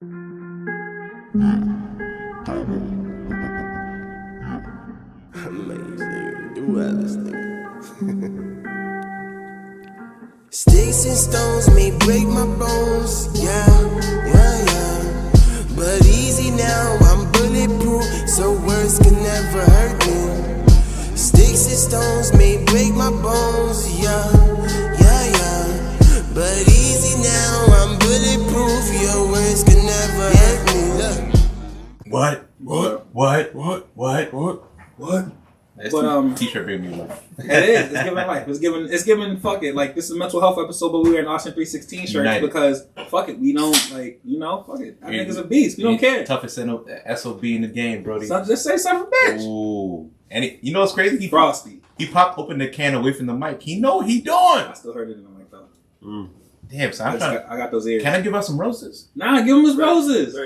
Amazing. Do all this thing. Sticks and stones may break my bones. Yeah. But easy now, I'm bulletproof, so words can never hurt me. Sticks and stones may break my bones. Yeah. But easy now, I'm bulletproof, your words can never hurt me. Look. What? But T-shirt made me laugh. It is. It's giving life. It's giving. Fuck it. Like, this is a mental health episode, but we wear an Austin 316 shirts United. Because fuck it. We don't fuck it. I think it's a beast. We don't care. Toughest SOB in the game, Brody. So just say son of a bitch. Ooh. And you know what's crazy? Frosty. He popped open the can away from the mic. He know what he doing. I still heard it in the mic though. Damn, so I got those ears. Can I give out some roses? Nah, give him his roses.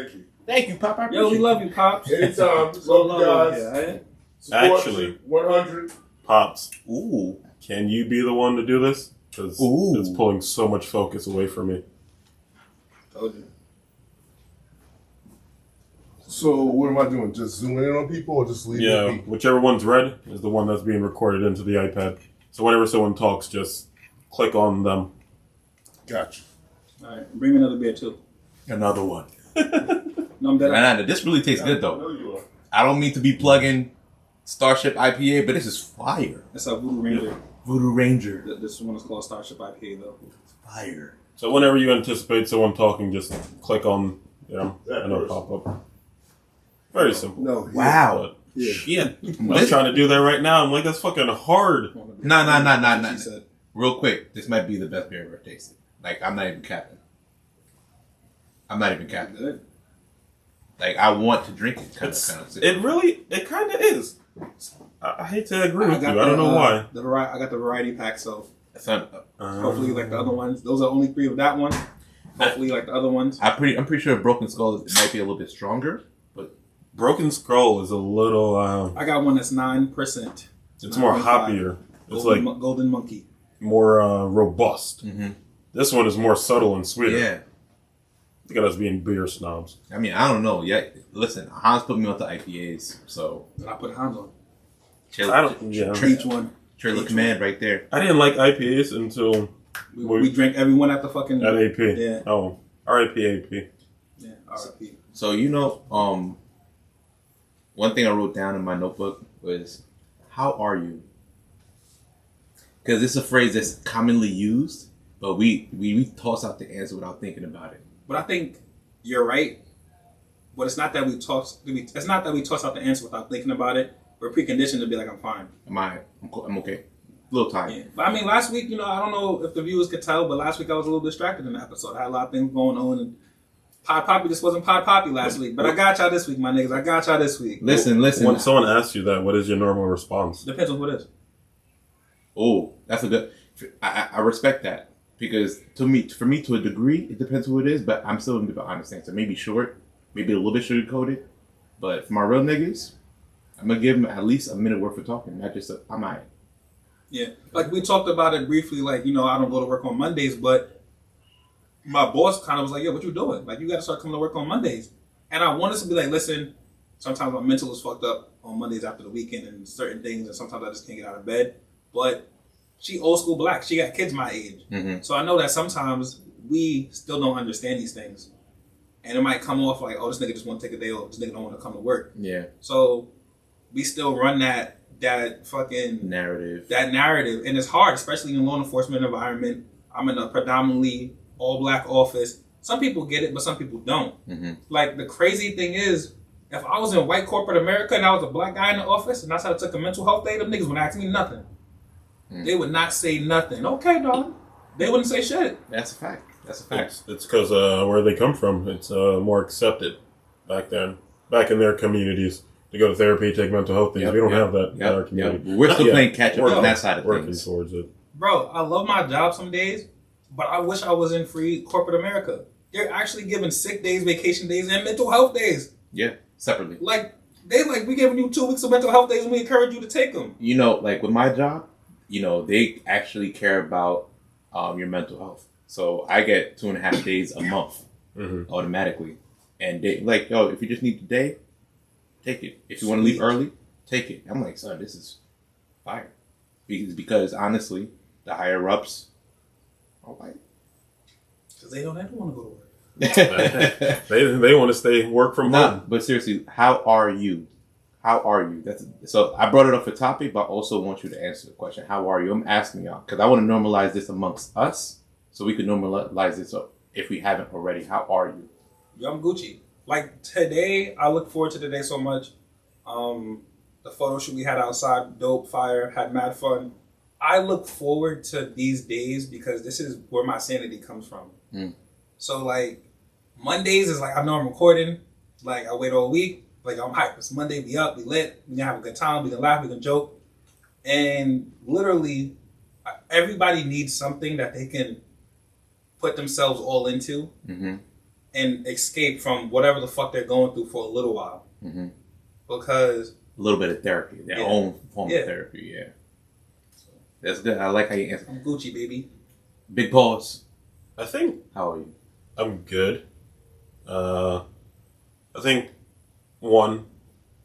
Thank you, Pop. I appreciate Yo, we love you, Pops. Anytime. Love you guys. Actually, 100. Pops. Ooh. Can you be the one to do this? Because it's pulling so much focus away from me. Told you. So what am I doing? Just zooming in on people or just leaving? Yeah, whichever one's red is the one that's being recorded into the iPad. So whenever someone talks, just click on them. Gotcha. All right, bring me another beer too. Another one. No, I'm dead. Nah, this really tastes good though. I know you are. I don't mean to be plugging Starship IPA, but this is fire. It's a Voodoo Ranger. Voodoo Ranger. This one is called Starship IPA though. Fire. So whenever you anticipate someone talking, just click on, and it'll pop up. Very simple. No. Wow. Yeah. I'm trying to do that right now. I'm like, that's fucking hard. Nah. She said. Real quick, this might be the best beer I've ever tasted. Like, I'm not even capping. Good. Like, I want to drink it. Kind of. It kind of is. I hate to agree with you. I don't know why. I got the variety pack, so It's not, hopefully like the other ones. Those are only 3 of that one. Hopefully like the other ones. I'm pretty sure Broken Skull might be a little bit stronger, but Broken Skull is a little. I got one that's 9%. It's more hoppier. It's like Golden Monkey. more robust. Mm-hmm. This one is more subtle and sweeter. Yeah. Look at us being beer snobs. I mean, I don't know. Yeah, listen, Hans put me onto IPAs, so And I put Hans on. Each one. Trailer Command right there. I didn't like IPAs until we drank everyone at the fucking at AP. Yeah. Oh, RIP AP. Yeah, RIP. So one thing I wrote down in my notebook was, "How are you?" Because it's a phrase that's commonly used, but we toss out the answer without thinking about it. But I think you're right. But it's not that we toss. It's not that we toss out the answer without thinking about it. We're preconditioned to be like, I'm fine. I'm okay. A little tired. Yeah. But I mean, last week, I don't know if the viewers could tell, but last week I was a little distracted in the episode. I had a lot of things going on, and Pod Poppy just wasn't Pod Poppy last week. But I got y'all this week, my niggas. I got y'all this week. Listen. When someone asks you that, what is your normal response? Depends on who it is. Oh, that's a good. I respect that, because for me to a degree, it depends who it is. But I'm still gonna give an honest answer. Maybe short, maybe a little bit sugar coated. But for my real niggas, I'm gonna give them at least a minute worth of talking. Not just I'm alright. Yeah, like we talked about it briefly. Like I don't go to work on Mondays, but my boss kind of was like, "Yo, what you doing? Like you got to start coming to work on Mondays." And I want us to be like, "Listen, sometimes my mental is fucked up on Mondays after the weekend and certain things, and sometimes I just can't get out of bed." But she old school black. She got kids my age, so I know that sometimes we still don't understand these things, and it might come off like, "Oh, this nigga just want to take a day off. This nigga don't want to come to work." Yeah. So we still run that fucking narrative. And it's hard, especially in a law enforcement environment. I'm in a predominantly all black office. Some people get it, but some people don't. Like the crazy thing is, if I was in white corporate America and I was a black guy in the office and that's how I took a mental health day, them niggas would ask me nothing. They would not say nothing. Okay, dog. They wouldn't say shit. That's a fact. It's because where they come from, it's more accepted back then, back in their communities. To go to therapy, take mental health things. We don't have that in our community. We're still playing catch up on that side of working things. Towards it. Bro, I love my job some days, but I wish I was in free corporate America. They're actually giving sick days, vacation days, and mental health days. Yeah, separately. We giving you 2 weeks of mental health days and we encourage you to take them. Like with my job, they actually care about your mental health. So I get 2.5 days a month automatically. And they like, yo, if you just need the day, take it. If you want to leave early, take it. I'm like, son, this is fire. Because honestly, the higher ups are white. Because they don't want to go to work. they want to stay work from home. But seriously, how are you? How are you? So I brought it up for topic, but I also want you to answer the question. How are you? I'm asking y'all because I want to normalize this amongst us, so we can normalize this up if we haven't already. How are you? Yo, I'm Gucci. Like today, I look forward to today so much. The photo shoot we had outside, dope, fire, had mad fun. I look forward to these days because this is where my sanity comes from. So like Mondays is like I know I'm recording. Like I wait all week. Like I'm hyped. It's Monday. We up. We lit. We gonna have a good time. We gonna laugh. We gonna joke. And literally, everybody needs something that they can put themselves all into and escape from whatever the fuck they're going through for a little while. Because a little bit of therapy, their own form of therapy. Yeah, that's good. I like how you answer. I'm Gucci, baby. Big pause. I think. How are you? I'm good. I think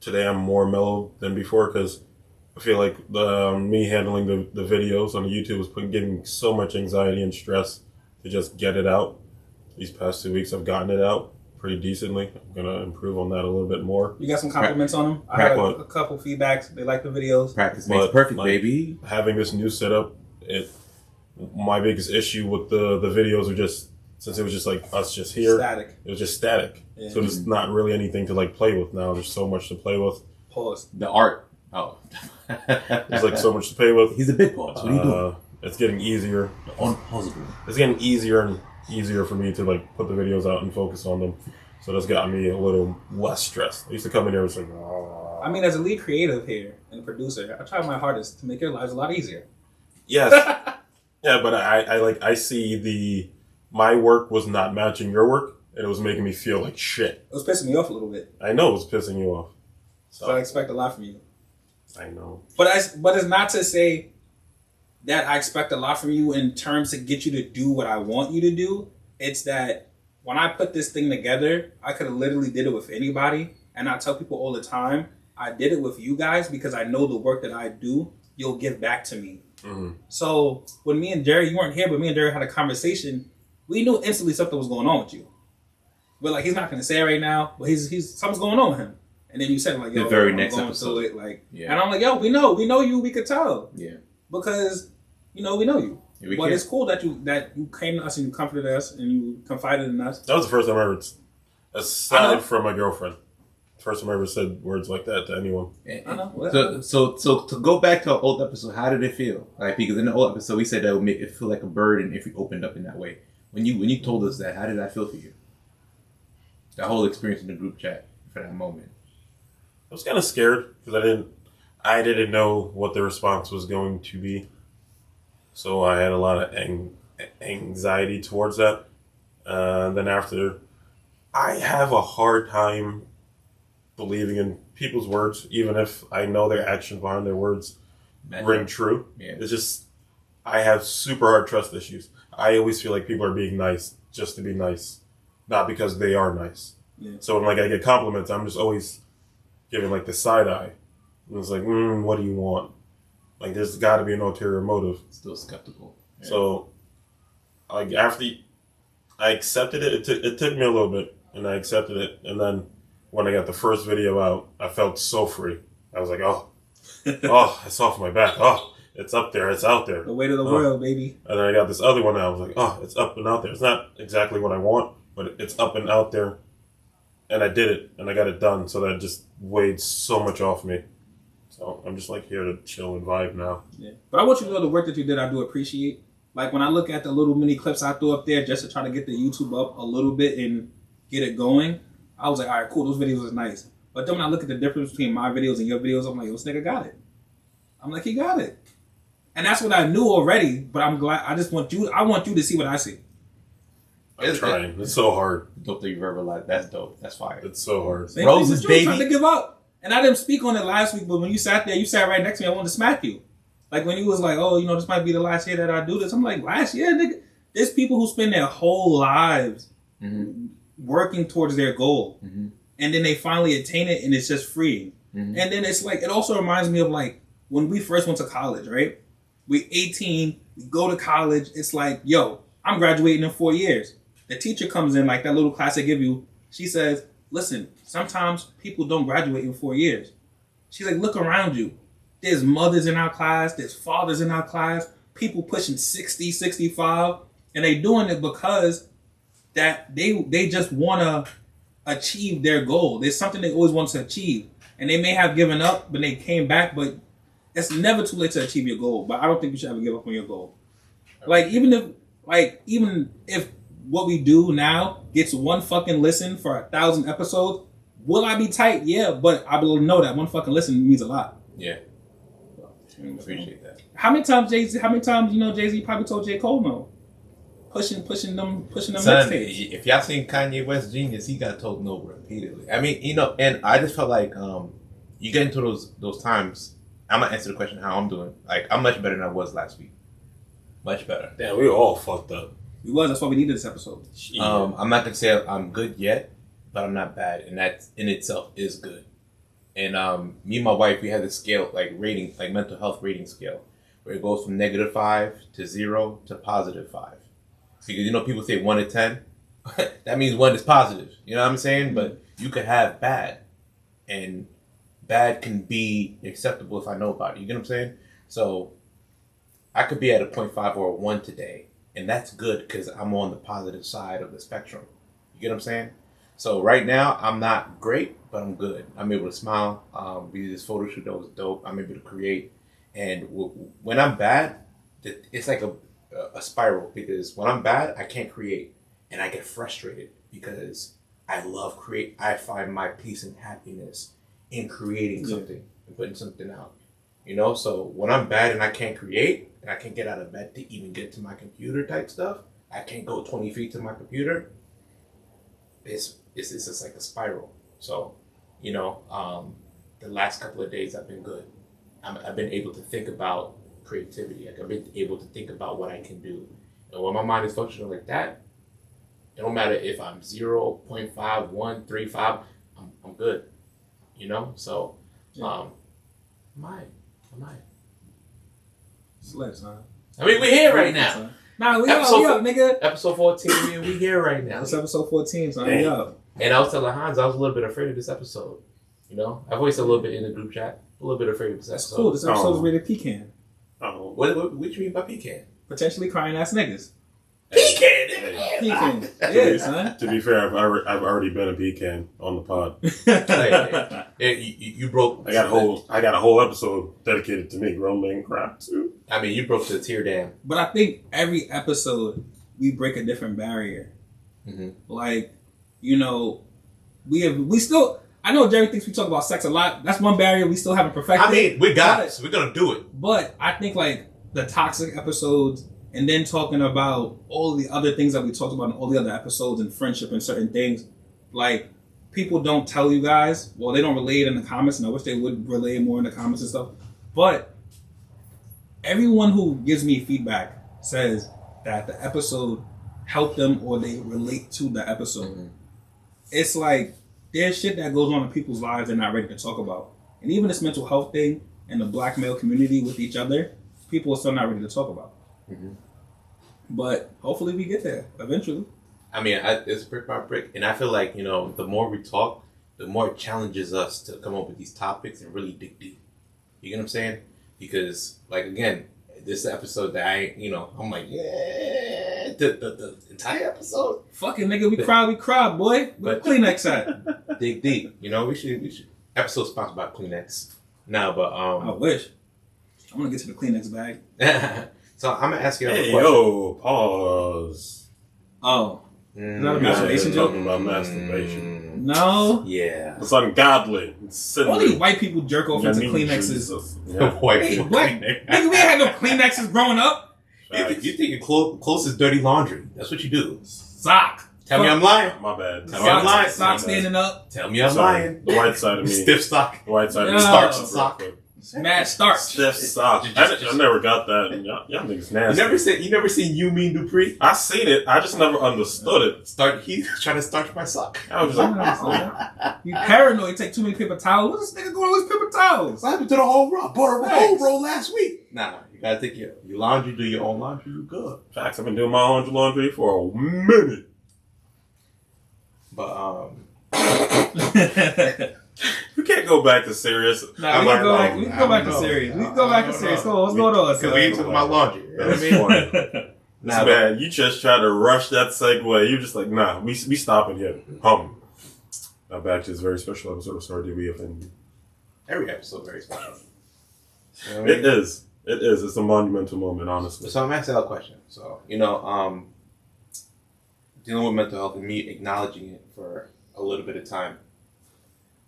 today I'm more mellow than before because I feel like me handling the videos on YouTube was giving me so much anxiety and stress to just get it out. These past 2 weeks I've gotten it out pretty decently. I'm gonna improve on that a little bit more. You got some compliments on them? I had a couple feedbacks. They like the videos. Practice makes perfect, baby. Having this new setup, my biggest issue with the videos are just since it was just like us just here. Static. It was just static. Yeah. So there's not really anything to like play with now. There's so much to play with. Pause. The art. Oh. There's like so much to play with. He's a big pause. What are you doing? It's getting easier. Unpausable. It's getting easier and easier for me to like put the videos out and focus on them. So that's got me a little less stressed. I used to come in here and say, oh. I mean, as a lead creative here and producer, I try my hardest to make your lives a lot easier. Yes. Yeah, but I see my work was not matching your work, and it was making me feel like shit. It was pissing me off a little bit. I know it was pissing you off. So I expect a lot from you. I know. But it's not to say that I expect a lot from you in terms to get you to do what I want you to do. It's that when I put this thing together, I could have literally did it with anybody. And I tell people all the time, I did it with you guys because I know the work that I do, you'll give back to me. So when me and Jerry, you weren't here, but me and Jerry had a conversation, we knew instantly something was going on with you. But like, he's not going to say it right now, but he's something's going on with him. And then you said like, yo, the very I'm next going episode. through it. Like, and I'm like, yo, we know you, we could tell. Yeah. Because, we know you. Yeah, but it's cool that you came to us and you comforted us and you confided in us. That was the first time I ever, aside from my girlfriend, first time I ever said words like that to anyone. I know. So to go back to our old episode, how did it feel? Like, because in the old episode we said that would make it feel like a burden if we opened up in that way. When you told us that, how did that feel for you? That whole experience in the group chat for that moment. I was kind of scared because I didn't know what the response was going to be. So I had a lot of anxiety towards that. Then after, I have a hard time believing in people's words, even if I know their actions behind their words ring true. Yeah. It's just, I have super hard trust issues. I always feel like people are being nice just to be nice, not because they are nice. Yeah. So when like I get compliments, I'm just always giving like the side eye. And it's like, what do you want? Like there's got to be an ulterior motive. Still skeptical. Yeah. So like after I accepted it, it took me a little bit, and I accepted it, and then when I got the first video out, I felt so free. I was like, oh, it's off my back. Oh, it's up there. It's out there. The weight of the world, baby. And then I got this other one out. I was like, oh, it's up and out there. It's not exactly what I want, but it's up and out there. And I did it, and I got it done. So that just weighed so much off me. So I'm just like here to chill and vibe now. Yeah. But I want you to know the work that you did, I do appreciate. Like when I look at the little mini clips I threw up there just to try to get the YouTube up a little bit and get it going, I was like, all right, cool, those videos is nice. But then when I look at the difference between my videos and your videos, I'm like, yo, this nigga got it. I'm like, he got it. And that's what I knew already, but I'm glad, I want you to see what I see. I'm trying. It's so hard. Dope that you've ever liked. That's dope. That's fire. It's so hard. Roses, baby. Trying to give up. And I didn't speak on it last week, but when you sat there, you sat right next to me, I wanted to smack you. Like when you was like, oh, this might be the last year that I do this. I'm like, last year, nigga? There's people who spend their whole lives working towards their goal, Mhm. and then they finally attain it, and it's just freeing. Mhm. And then it's like, it also reminds me of like when we first went to college, right? We 18, we go to college. It's like, yo, I'm graduating in 4 years. The teacher comes in, like that little class they give you. She says, listen, sometimes people don't graduate in 4 years. She's like, look around you. There's mothers in our class. There's fathers in our class. People pushing 60, 65. And they doing it because that they just want to achieve their goal. There's something they always want to achieve. And they may have given up, but they came back. But it's never too late to achieve your goal. But I don't think you should ever give up on your goal. Even if what we do now gets one fucking listen for 1,000 episodes, will I be tight? Yeah, but I will know that one fucking listen means a lot. Yeah. Appreciate that. How many times Jay-Z probably told J. Cole no? Pushing them Son, mixtapes. if y'all seen Kanye West Genius, he got told no repeatedly. I mean, and I just felt like you get into those times. I'm gonna answer the question how I'm doing. Like, I'm much better than I was last week. Much better. Damn, we all fucked up. That's why we needed this episode. I'm not gonna say I'm good yet, but I'm not bad, and that in itself is good. And me and my wife, we had this scale, like rating, like mental health rating scale, where it goes from -5 to 0 to +5. Because people say 1 to 10, that means 1 is positive. You know what I'm saying? But you could have bad, and bad can be acceptable if I know about it. You get what I'm saying? So I could be at a 0.5 or a 1 today, and that's good because I'm on the positive side of the spectrum. You get what I'm saying? So right now, I'm not great, but I'm good. I'm able to smile. We did this photo shoot that was dope. I'm able to create. And when I'm bad, it's like a spiral, because when I'm bad, I can't create. And I get frustrated because I love create. I find my peace and happiness in creating something and putting something out. So when I'm bad and I can't create, and I can't get out of bed to even get to my computer type stuff, I can't go 20 feet to my computer, it's just like a spiral. So, the last couple of days I've been good. I've been able to think about creativity. Like, I've been able to think about what I can do. And when my mind is functioning like that, it don't matter if I'm 0.5, 1, 3, 5, I'm good. So, am I? Slut, son. I mean, we're here right now. Nah, we up, nigga. Episode 14, we here right now. It's episode 14, son. We up. And I was telling Hans, I was a little bit afraid of this episode. I've always said a little bit in the group chat, a little bit afraid of this episode. That's cool. This episode is rated pecan. Oh, What you mean by pecan? Potentially crying ass niggas. Pecan! Pecan. Yeah, son. to be fair, I've already been a pecan on the pod. You broke. I got a whole episode dedicated to me. Grown men cry too. I mean, you broke the tear dam. But I think every episode we break a different barrier. Mm-hmm. Like, we still. I know Jerry thinks we talk about sex a lot. That's one barrier we still haven't perfected. I mean, we got it, so we're gonna do it. But I think like the toxic episodes, and then talking about all the other things that we talked about in all the other episodes, and friendship and certain things, like people don't tell you guys. Well, they don't relay it in the comments, and I wish they would relay more in the comments and stuff. But everyone who gives me feedback says that the episode helped them, or they relate to the episode. Mm-hmm. It's like there's shit that goes on in people's lives they're not ready to talk about. And even this mental health thing and the black male community with each other, people are still not ready to talk about. Mm-hmm. But hopefully we get there eventually. I mean, it's brick by brick. And I feel like, the more we talk, the more it challenges us to come up with these topics and really dig deep. You get what I'm saying? Because, like, again, this episode that I'm like, yeah, the entire episode. Fucking nigga, we cry, boy. But Kleenex at? Dig deep. We should. Episode sponsored by Kleenex. No, but I wish. I'm gonna get to the Kleenex bag. So I'm gonna ask you a question. Yo, pause. Oh. Is that a masturbation joke? Talking about masturbation. No. Yeah. It's ungodly. Only white people jerk off into Kleenexes. Yeah. White Hey, people. nigga, we ain't had no Kleenexes growing up. You think your clothes is dirty laundry. That's what you do. Sock. Tell me I'm lying. My bad. Tell me I'm lying. Sock standing up. Tell me I'm Sorry. lying. The white side of me. Stiff sock. The white side of No. me. Starch sock. Mad starch. Stiff sock. I never got that. Y'all niggas nasty. You never seen You Mean Dupree? I seen it. I just never understood it. He's trying to starch my sock. I was like, You paranoid. You take too many paper towels. What's this nigga going with paper towels? What happened to the whole roll? Bought a whole roll last week. Nah, you gotta take your laundry. Do your own laundry. You good. facts. I've been doing my own laundry for a minute. But You can't go back to serious. Nah, we can go back to serious. We can go back to serious. Come on, what's going on? Because we ain't talking about laundry. You know what I mean? Nah, man, you just tried to rush that segue. You're just like, nah, we stopping here. Now back to this very special episode of Sorry Did We Offend You. Every episode very special. You know what I mean? It is. It's a monumental moment, honestly. So I'm asking a question. So, dealing with mental health and me acknowledging it for a little bit of time.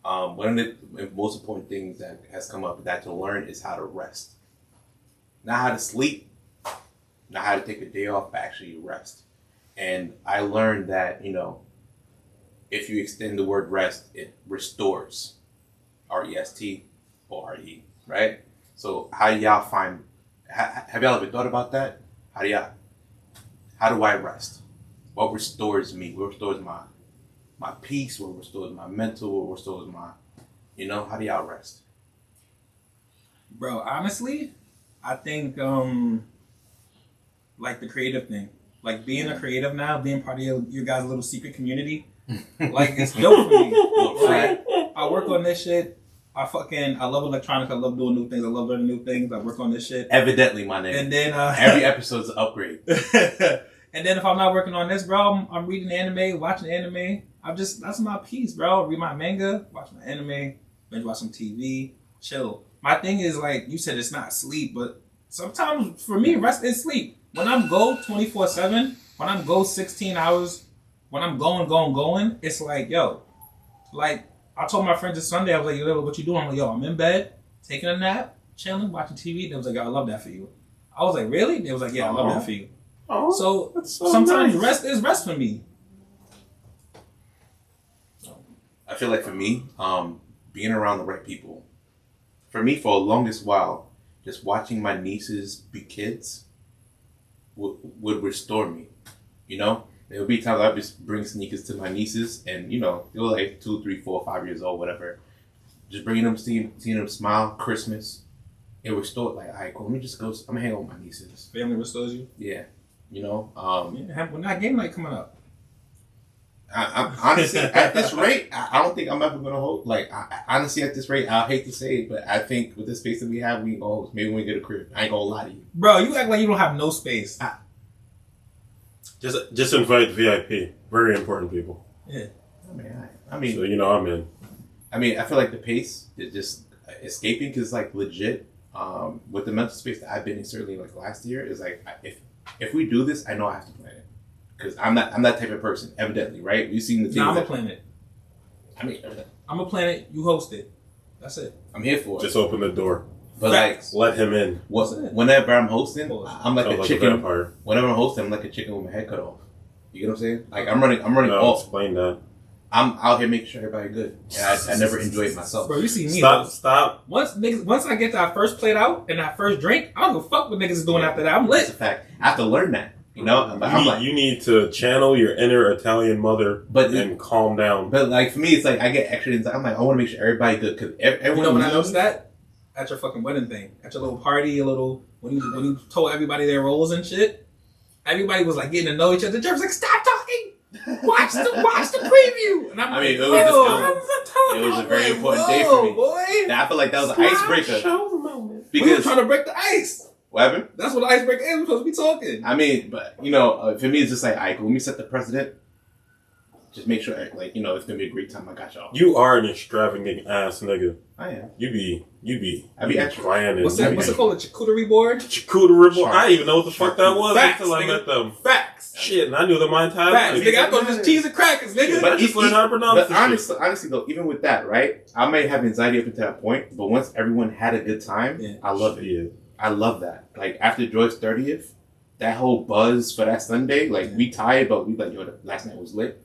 One of the most important things that has come up that to learn is how to rest. Not how to sleep, not how to take a day off, but actually rest. And I learned that, if you extend the word rest, it restores. R-E-S-T-O-R-E, right? So how do y'all have y'all ever thought about that? How do I rest? What restores me? What restores my peace? What restores my mental? What restores my, how do y'all rest? Bro, honestly, I think like the creative thing. Like being a creative now, being part of your guys' little secret community, like it's dope for me. Like, I work on this shit. I love electronics. I love doing new things. I love learning new things. I work on this shit. Evidently, my nigga. And then every episode's an upgrade. And then if I'm not working on this, bro, I'm reading anime, watching anime. That's my peace, bro. Read my manga, watch my anime, binge watch some TV, chill. My thing is, like you said, it's not sleep, but sometimes for me, rest is sleep. When I'm go 24/7, when I'm go 16 hours, when I'm going, it's like, yo, like I told my friends this Sunday, I was like, yo, what you doing? I'm like, yo, I'm in bed, taking a nap, chilling, watching TV. They was like, yo, I love that for you. I was like, really? They was like, yeah, I love that for you. Oh, so nice. sometimes rest is rest for me. I feel like for me, being around the right people, for me, for the longest while, just watching my nieces be kids would restore me. There would be times I'd just bring sneakers to my nieces, and they were like 2, 3, 4, 5 years old, whatever. Just bringing them, seeing them smile, Christmas, it restored. Like, all right, cool. Let me just go. I'm gonna hang out with my nieces. Family restores you. Yeah, When that game night coming up. I'm honestly at this rate, I don't think I'm ever gonna hold. Like, honestly, at this rate, I hate to say it, but I think with the space that we have, maybe when we get a crib. I ain't gonna lie to you, bro. You act like you don't have no space. Just invite VIP. Very important people. Yeah. I mean, so I'm in. I mean, I feel like the pace is just escaping because, like, legit, with the mental space that I've been in, certainly like last year, is like if we do this, I know I have to plan it because I'm that type of person. Evidently, right? We've seen the things. I'm a planet. I mean, I'm a planet. You host it. That's it. I'm here for it. Just open the door. But Facts. Let him in. Whenever I'm hosting, I'm like a chicken. Vampire. Whenever I'm hosting, I'm like a chicken with my head cut off. You get what I'm saying? Like I'm running No, off. explain that. I'm out here making sure everybody good. And I never enjoy it myself. Bro, you see me. Stop. Once I get that first plate out and that first drink, I don't give a fuck what niggas is doing after that. I'm lit. That's a fact. I have to learn that. You need to channel your inner Italian mother and calm down. But like for me, it's like I get extra inside. I'm like, I want to make sure everybody good because everyone. When I noticed that at your fucking wedding thing, at your little party, when you told everybody their roles and shit, everybody was like getting to know each other. Jerry was like, "Stop talking, watch the preview." And I'm it was a very important day for me. Boy. I feel like that was an icebreaker. Because we were trying to break the ice. What happened? That's what the icebreaker is. We're supposed to be talking. I mean, but for me, it's just like, all right, let me set the precedent. Just make sure, like, it's gonna be a great time. I got y'all. You are an extravagant ass nigga. I am. You be extra. What's it called? A charcuterie board? Charcuterie board. I didn't even know what the fuck that was until I nigga. met them. Facts. Shit, and I knew them my entire Facts. life. Nigga, I thought it was cheese and crackers, nigga. But I just learned how to pronounce this shit. Honestly, though, even with that, right? I may have anxiety up until that point, but once everyone had a good time, I love it. Yeah. I love that. Like, after Joy's 30th, that whole buzz for that Sunday, like, we tired, but we like, last night was lit.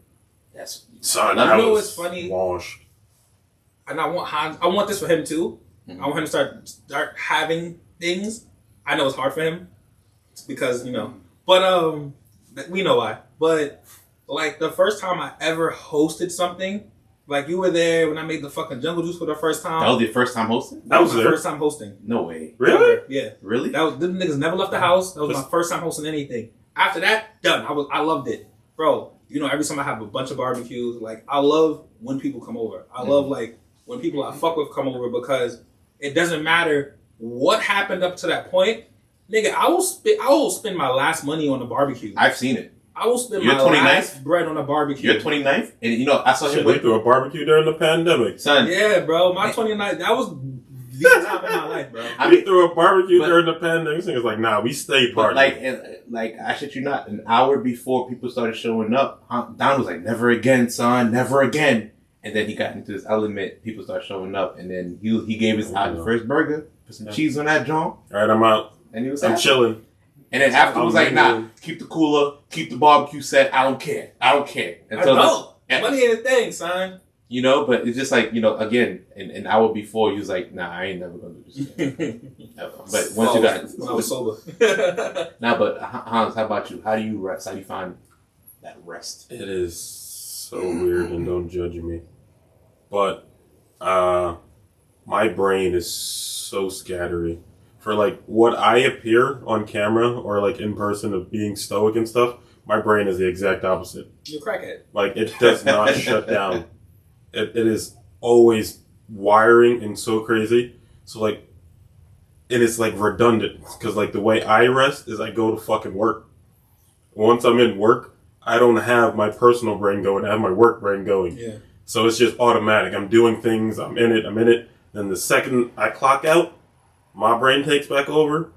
Son, I know it's funny. Washed. And I want this for him too. I want him to start having things. I know it's hard for him because but we know why. But like the first time I ever hosted something, like you were there when I made the fucking Jungle Juice for the first time. That was your first time hosting? That was my first time hosting. No way. Really? Yeah. Really? Them niggas never left the house. That was my first time hosting anything. After that, done. I loved it, bro. Every time I have a bunch of barbecues, like I love when people come over. I love like when people I fuck with come over because it doesn't matter what happened up to that point, nigga. I will spend my last money on the barbecue. I've seen it. I will spend my last bread on a barbecue. Your 29th? And I saw him We threw a barbecue during the pandemic. Son. Yeah, bro. My 29th, that was the time of my life, bro. We threw a barbecue during the pandemic. This nigga's like, nah, we stayed partying. Like, I shit you not, an hour before people started showing up, Don was like, never again, son, never again. And then he got into this element, people started showing up, and then he gave us out the first burger, put some cheese on that joint. All right, I'm out. And he was I'm chilling. And then after he was like, nah, keep the cooler, keep the barbecue set, I don't care. Until money ain't a thing, son. But it's just like, again, an hour before, he was like, nah, I ain't never gonna do this again. Never. But once you got... When I was sober. But Hans, how about you? How do you rest? How do you find that rest? It is so weird, and don't judge me. But my brain is so scattery. For like what I appear on camera or like in person of being stoic and stuff, my brain is the exact opposite. You're a crackhead. Like it does not shut down. It is always wiring and so crazy. So like it is like redundant because like the way I rest is I go to fucking work. Once I'm in work, I don't have my personal brain going. I have my work brain going. Yeah. So it's just automatic. I'm doing things. I'm in it. Then the second I clock out, my brain takes back over.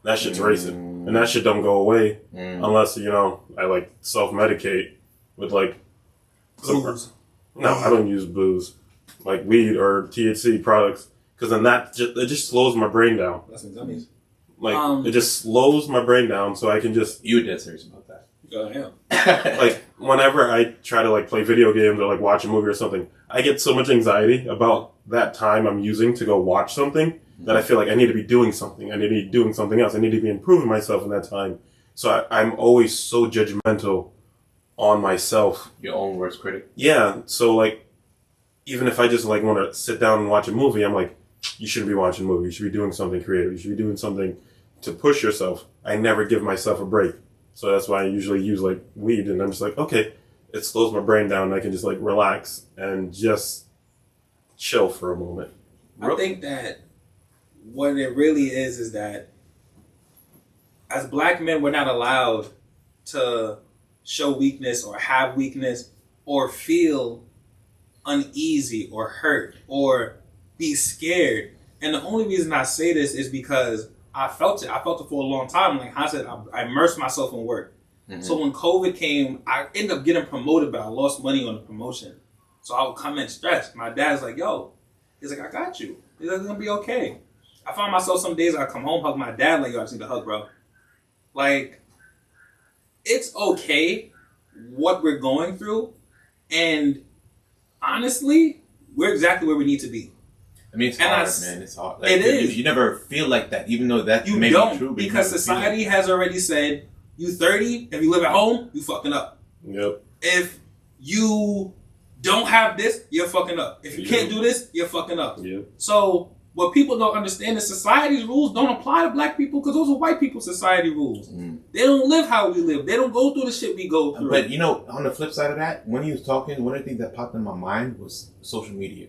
That shit's racing. And that shit don't go away unless, I like self-medicate with like... Booze. No, I don't use booze. Like weed or THC products. Because then it just slows my brain down. That's some gummies. Like, it just slows my brain down so I can just... You were dead serious about that. Yeah. Like, whenever I try to like play video games or like watch a movie or something, I get so much anxiety about that time I'm using to go watch something that I feel like I need to be doing something. I need to be doing something else. I need to be improving myself in that time. So I'm always so judgmental on myself. Your own worst critic. Yeah. So like, even if I just like want to sit down and watch a movie, I'm like, you shouldn't be watching a movie. You should be doing something creative. You should be doing something to push yourself. I never give myself a break. So that's why I usually use like weed, and I'm just like, okay, it slows my brain down and I can just like relax and just chill for a moment. I think that what it really is that as black men, we're not allowed to show weakness or have weakness or feel uneasy or hurt or be scared. And the only reason I say this is because I felt it. I felt it for a long time. Like I said, I immersed myself in work. Mm-hmm. So when COVID came, I ended up getting promoted, but I lost money on the promotion. So I would come in stressed. My dad's like, yo, he's like, I got you. He's like, it's going to be okay. I find myself some days I come home, hug my dad, like, yo, I just need a hug, bro. Like, it's okay what we're going through. And honestly, we're exactly where we need to be. I mean, it's hard, man. It's hard. Like, it is. You never feel like that, even though that you may don't, be true. Because society has already said, you 30, if you live at home, you fucking up. Yep. If you don't have this, you're fucking up. If you can't do this, you're fucking up. Yep. So what people don't understand is society's rules don't apply to black people because those are white people's society rules. They don't live how we live. They don't go through the shit we go through. But on the flip side of that, when he was talking, one of the things that popped in my mind was social media.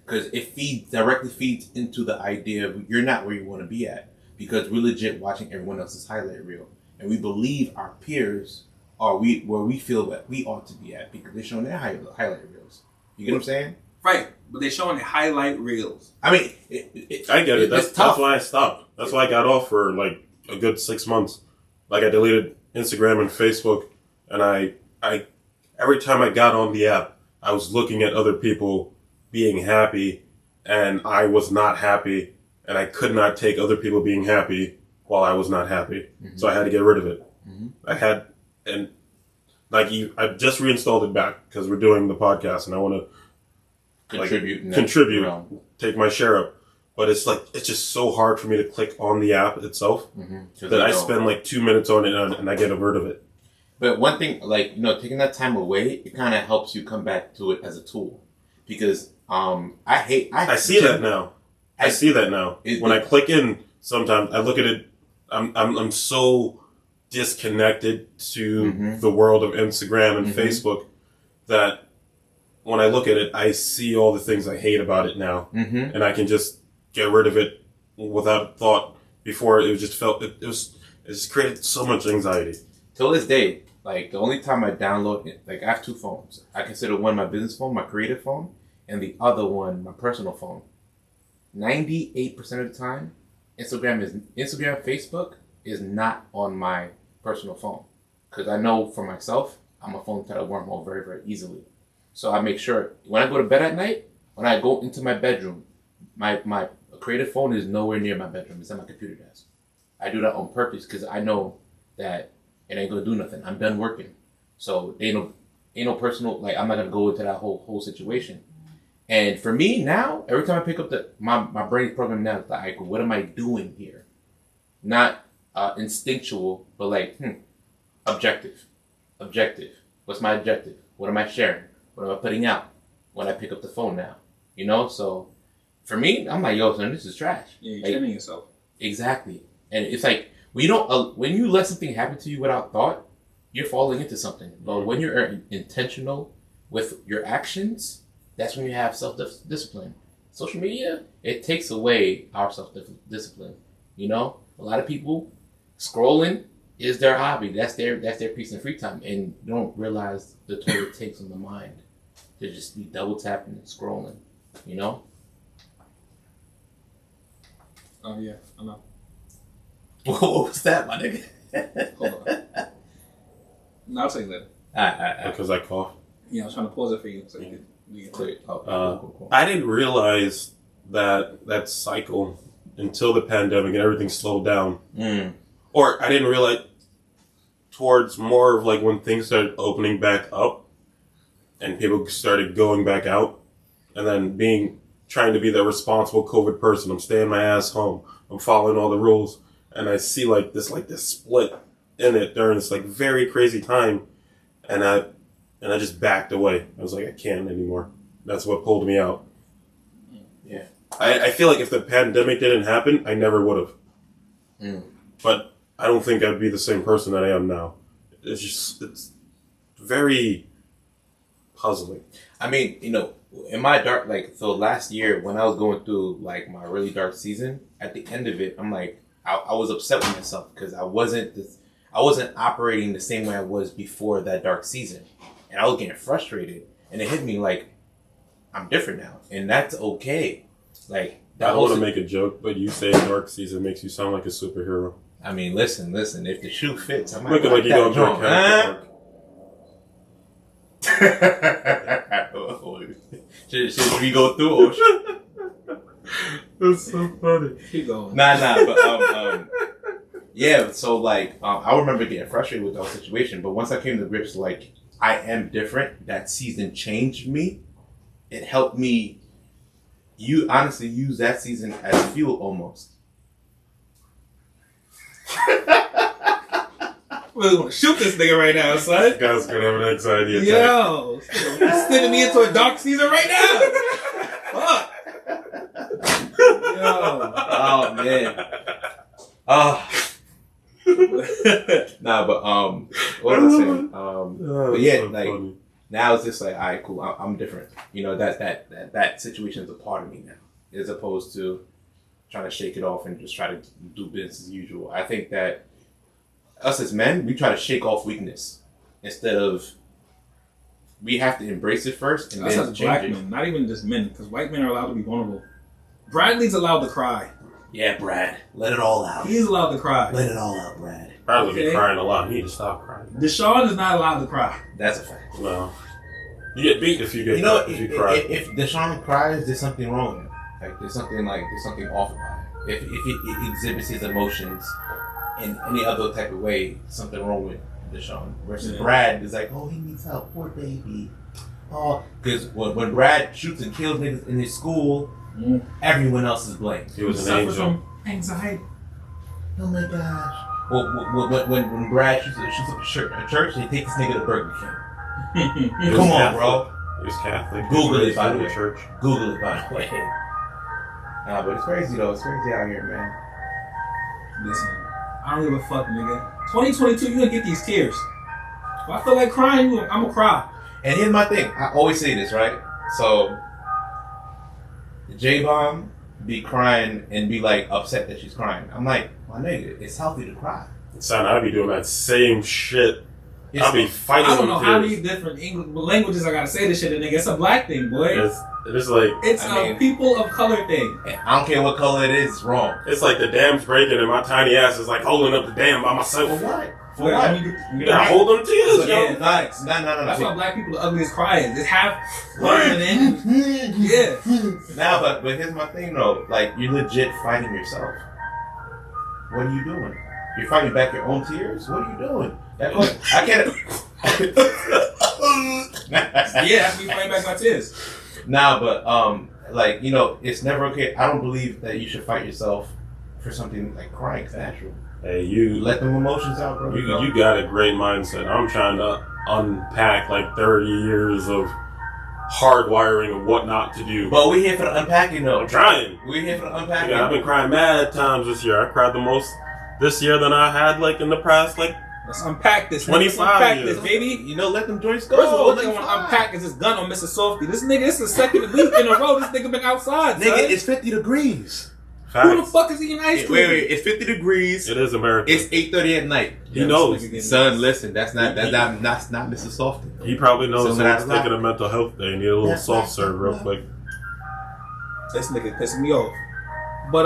Because it directly feeds into the idea of you're not where you want to be at. Because we're legit watching everyone else's highlight reel. And we believe our peers are where we feel that we ought to be at because they're showing their highlight reels. You get what I'm saying? Right. But they're showing the highlight reels. I mean, I get it. That's tough. That's why I stopped. That's why I got off for like a good 6 months. Like I deleted Instagram and Facebook, and I every time I got on the app, I was looking at other people being happy, and I was not happy, and I could not take other people being happy while I was not happy. Mm-hmm. So I had to get rid of it. Mm-hmm. I just reinstalled it back because we're doing the podcast, and I want to contribute, take my share up. but it's just so hard for me to click on the app itself Mm-hmm. that I spend like 2 minutes on it and I get rid of it. But one thing, like, taking that time away, it kind of helps you come back to it as a tool. Because I see that now. I see that now. When I click in, sometimes I look at it. I'm so disconnected to the world of Instagram and Facebook that when I look at it, I see all the things I hate about it now, and I can just get rid of it without thought. Before it just created so much anxiety. Till this day, like, the only time I download it, like, I have 2 phones. I consider one my business phone, my creative phone, and the other one my personal phone. 98% of the time, Instagram, Facebook is not on my personal phone. Because I know for myself, I'm a phone type of wormhole very, very easily. So I make sure, when I go to bed at night, when I go into my bedroom, my creative phone is nowhere near my bedroom. It's at my computer desk. I do that on purpose because I know that it ain't gonna do nothing. I'm done working. So ain't no personal, like, I'm not gonna go into that whole situation. And for me now, every time I pick up my brain program now, it's like, what am I doing here? Not instinctual, but like, objective. What's my objective? What am I sharing? What am I putting out when I pick up the phone now? So for me, I'm like, yo, son, this is trash. Yeah, you're like, training yourself. Exactly. And it's like, when you let something happen to you without thought, you're falling into something. But when you're intentional with your actions, that's when you have self-discipline. Social media, it takes away our self-discipline. A lot of people, scrolling is their hobby. That's their piece of free time. And you don't realize the toll it takes on the mind to just be double tapping and scrolling, Oh, yeah, I know. What was that, my nigga? Hold on. No, I'll tell you later. Because I cough. Yeah, I was trying to pause it for you so you could Clear. Cool. I didn't realize that cycle until the pandemic and everything slowed down. Or I didn't realize towards more of like when things started opening back up and people started going back out and then trying to be the responsible COVID person. I'm staying my ass home. I'm following all the rules. And I see like this split in it during this like very crazy time. And I just backed away. I was like, I can't anymore. That's what pulled me out. Yeah. I feel like if the pandemic didn't happen, I never would have. But I don't think I'd be the same person that I am now. It's very puzzling. I mean, in my dark, last year when I was going through like my really dark season, at the end of it, I'm like, I was upset with myself because I wasn't operating the same way I was before that dark season. And I was getting frustrated. And it hit me like, I'm different now. And that's okay. Like, I don't want to make a joke, but you saying dark season makes you sound like a superhero. I mean, listen. If the shoe fits, I might Looking like you going through a character arc. Should we go through? That's so funny. keep going. Nah. But yeah. So like, I remember getting frustrated with the whole situation. But once I came to grips, like, I am different. That season changed me. It helped me. You honestly use that season as fuel almost. We want to shoot this nigga right now, son. This guy's gonna have an anxiety attack. Yo, he's sending me into a dark season right now. Fuck. Yo. Oh man. Nah, but what was I saying? But yeah, so like funny. now it's just like, all right, cool. I'm different. That situation is a part of me now, as opposed to trying to shake it off and just try to do business as usual. I think that us as men, we try to shake off weakness instead of we have to embrace it first and That's then as black change it. men, not even just men, because white men are allowed to be vulnerable. Bradley's allowed to cry. Yeah, Brad, let it all out. He's allowed to cry. Let it all out, Brad. Probably be Okay. crying a lot. You need to stop crying. Deshaun is not allowed to cry. That's a fact. Well, you get beat if you get if you cry. If Deshaun cries, there's something wrong with him. Like there's something off about it. If he exhibits his emotions in any other type of way, something wrong with Deshaun. Versus Brad is like, oh, he needs help, poor baby. Oh, because when Brad shoots and kills niggas in his school, Everyone else is blamed. He was an Suffer angel. from anxiety. Oh my gosh. Well, when Brad shoots up a church, they take this nigga to Burger King. He was Come on, Catholic. bro. He was Catholic. Google He it, by the was way. church. Google it, by the way. Nah, but it's crazy though. It's crazy out here, man. Listen, I don't give a fuck, nigga. 2022, you gonna get these tears. If I feel like crying, I'm gonna cry. And here's my thing. I always say this, right? So, J-Bomb be crying and be like upset that she's crying. I'm like, my nigga, it's healthy to cry. Son, I'd be doing that same shit. It's- I'd be fighting I don't know with how tears. many different languages I gotta say this shit to, nigga. It's a black thing, boy. It's like It's I a mean- people of color thing. I don't care what color it is, it's wrong. it's like the dam's breaking and my tiny ass is like holding up the dam by myself. For what? For Wait, what? You gotta hold them tears, yo. Yeah, facts. No. That's why black people the ugliest crying. It's half crying in. Yeah. Nah, but here's my thing though. Like, you're legit fighting yourself. What are you doing? You're fighting back your own tears? What are you doing? I can't. Yeah, that's me fighting back my tears. Nah, but like, you know, it's never okay. I don't believe that you should fight yourself for something like crying. It's natural. Hey, You you let them emotions out, bro. you got a great mindset. I'm trying to unpack like 30 years of hardwiring of what not to do. But we're here for the unpacking, though. I'm trying. We're here for the unpacking. Yeah, I've been crying mad times this year. I cried the most this year than I had like in the past like Let's unpack this. 25 Let's unpack years. this, baby. You know, let them joints go. First of all, what Let they them want to fly. unpack is this gun on Mr. Softy. This nigga, this is the second week in a row. This nigga been outside, Nigga, son. it's 50 degrees. Who the facts. fuck is eating ice cream? Wait, it's 50 degrees. It is America. It's 8:30 at night. He knows. Son, listen, that's not Mr. Softy. He probably knows So someone's that's taking a mental health day and need a little That's soft not- serve real quick. This nigga pissing me off. But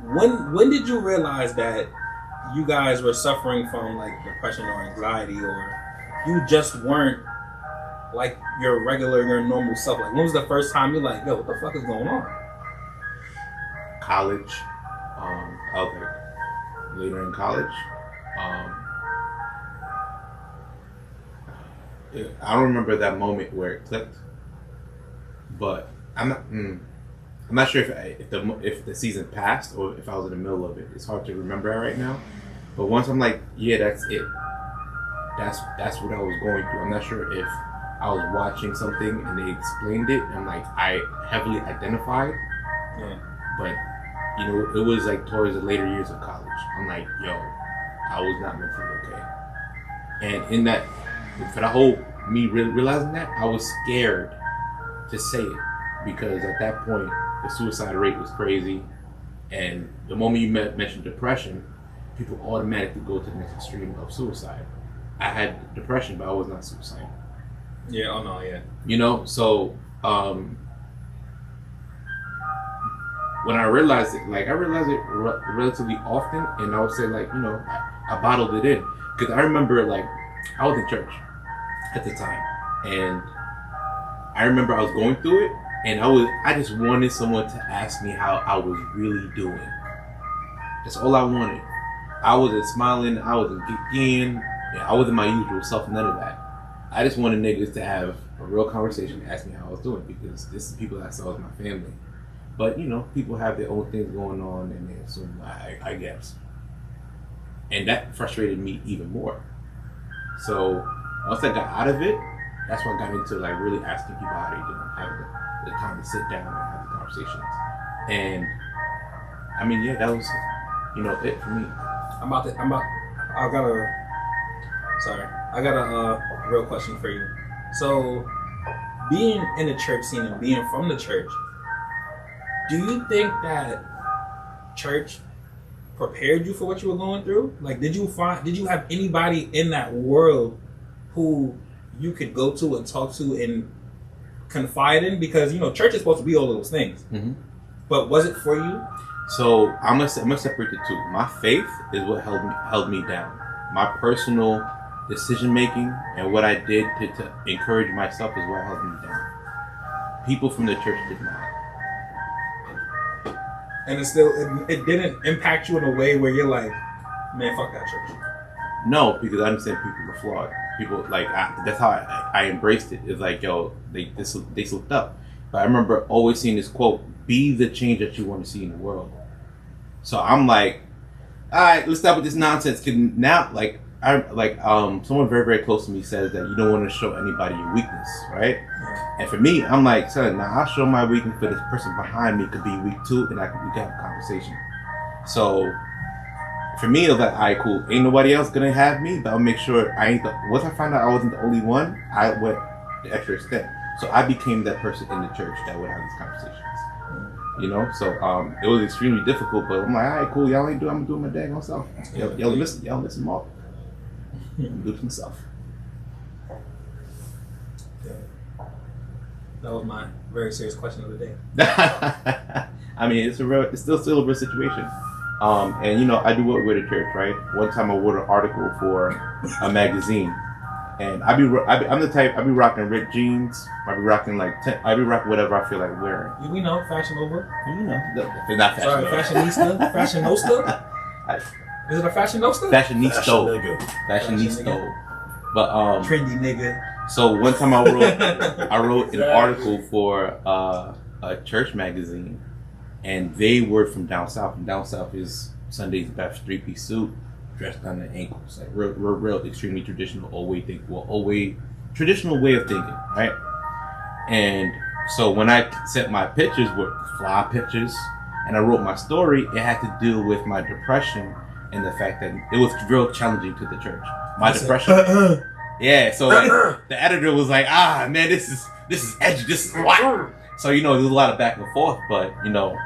when did you realize that you guys were suffering from like depression or anxiety, or you just weren't like your normal self? Like, when was the first time you're like, yo, what the fuck is going on? College. I was like later in college. I don't remember that moment where it clicked, but I'm not sure if the season passed or if I was in the middle of it. It's hard to remember right now. But once I'm like, yeah, that's it. That's what I was going through. I'm not sure if I was watching something and they explained it. And I'm like, I heavily identified, Yeah. but you know, it was like towards the later years of college. I'm like, yo, I was not mentally okay. And in that, for the whole me realizing that, I was scared to say it because at that point the suicide rate was crazy, and the moment you mentioned depression, people automatically go to the next extreme of suicide. I had depression, but I was not suicidal. Yeah. Oh no. Yeah. You know, so when I realized it, I realized it relatively often, and I would say, like, you know, I bottled it in because I remember, like, I was in church at the time, and I remember I was going through it, and I just wanted someone to ask me how I was really doing. That's all I wanted. I wasn't smiling, I wasn't geeking, I wasn't my usual self, none of that. I just wanted niggas to have a real conversation, ask me how I was doing, because this is people that I saw as my family. But, you know, people have their own things going on, and they assume, I guess. And that frustrated me even more. So once I got out of it, that's when I got into, like, really asking people how they doing, having the time to sit down and have the conversations. And I mean, yeah, that was, you know, it for me. I got a real question for you. So, being in the church scene and being from the church, do you think that church prepared you for what you were going through? Like, did you have anybody in that world who you could go to and talk to and confide in? Because, you know, church is supposed to be all of those things. Mm-hmm. But was it for you? So I'm gonna separate the two. My faith is what held me down. My personal decision making and what I did to encourage myself is what held me down. People from the church did not. And it didn't impact you in a way where you're like, man, fuck that church. No, because I understand people are flawed. People, like, that's how I embraced it. It's like, yo, they slipped up. But I remember always seeing this quote be the change that you want to see in the world. So I'm like, all right, let's stop with this nonsense. Cause now, someone very, very close to me says that you don't want to show anybody your weakness, right? And for me, I'm like, son, now I'll show my weakness, but this person behind me could be weak too, and we can have a conversation. So for me, it was like, all right, cool. Ain't nobody else gonna have me, but I'll make sure once I found out I wasn't the only one, I went the extra step. So I became that person in the church that would have these conversations. You know, so it was extremely difficult, but I'm like, all right, cool. Y'all ain't I'm doing my daggone self. Y'all listen more. Do some stuff. That was my very serious question of the day. I mean, it's still a real situation. And you know, I do work with a church, right? One time I wrote an article for a magazine, and I'm the type, I be rocking ripped jeans. I be rocking whatever I feel like wearing. We know, Fashion Nova. You know, it's not fashion. Sorry, Fashionista, Fashionista. Is it a Fashionista? Fashionista. But trendy nigga. So one time I wrote an article for a church magazine, and they were from down south. And down south is Sunday's best 3-piece suit, dressed down the ankles, like real extremely traditional traditional way of thinking, right? And so when I sent my pictures with fly pictures, and I wrote my story, it had to do with my depression and the fact that it was real challenging to the church. My depression. Yeah, so the editor was like, man, this is edgy, this is what? So, you know, there's a lot of back and forth, but, you know,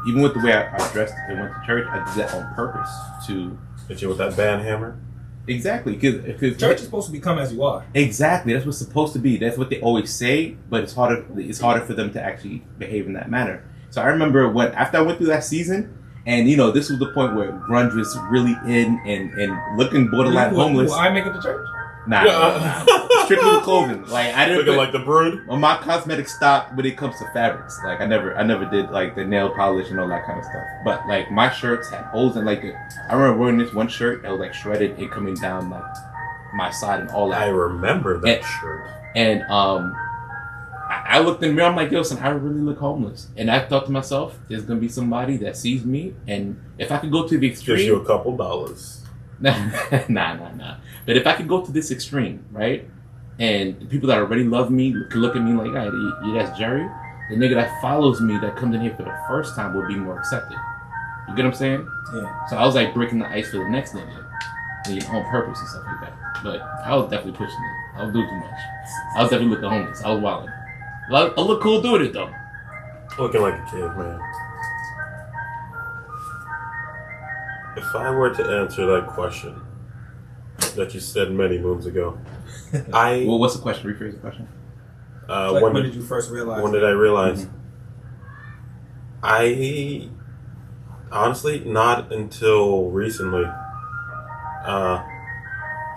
even with the way I dressed and went to church, I did that on purpose to... Hit you with that band hammer? Exactly, because church is supposed to become as you are. Exactly, that's what's supposed to be. That's what they always say, but it's harder for them to actually behave in that manner. So I remember after I went through that season, and, you know, this was the point where grunge was really in and looking borderline homeless. Will I make it to church? Nah. Strictly with clothing. Like I didn't looking like the Brood. Well, my cosmetics stopped when it comes to fabrics. Like I never did like the nail polish and all that kind of stuff. But like my shirts had holes in I remember wearing this one shirt that was like shredded and coming down like my side and all that. I remember that shirt. And I looked in the mirror. I'm like, yo, son, I really look homeless. And I thought to myself, there's gonna be somebody that sees me, and if I could go to the extreme, gives you a couple dollars. Nah. But if I could go to this extreme, right, and the people that already love me could look at me like, "Hey, that's Jerry." The nigga that follows me, that comes in here for the first time, will be more accepted. You get what I'm saying? Yeah. So I was like breaking the ice for the next nigga, on purpose and stuff like that. But I was definitely pushing it. I was doing too much. I was definitely looking homeless. I was wilding. I look cool doing it though. Looking like a caveman. If I were to answer that question that you said many moons ago, Well, what's the question? Rephrase the question. When did you first realize? When did I realize? Mm-hmm. I honestly not until recently.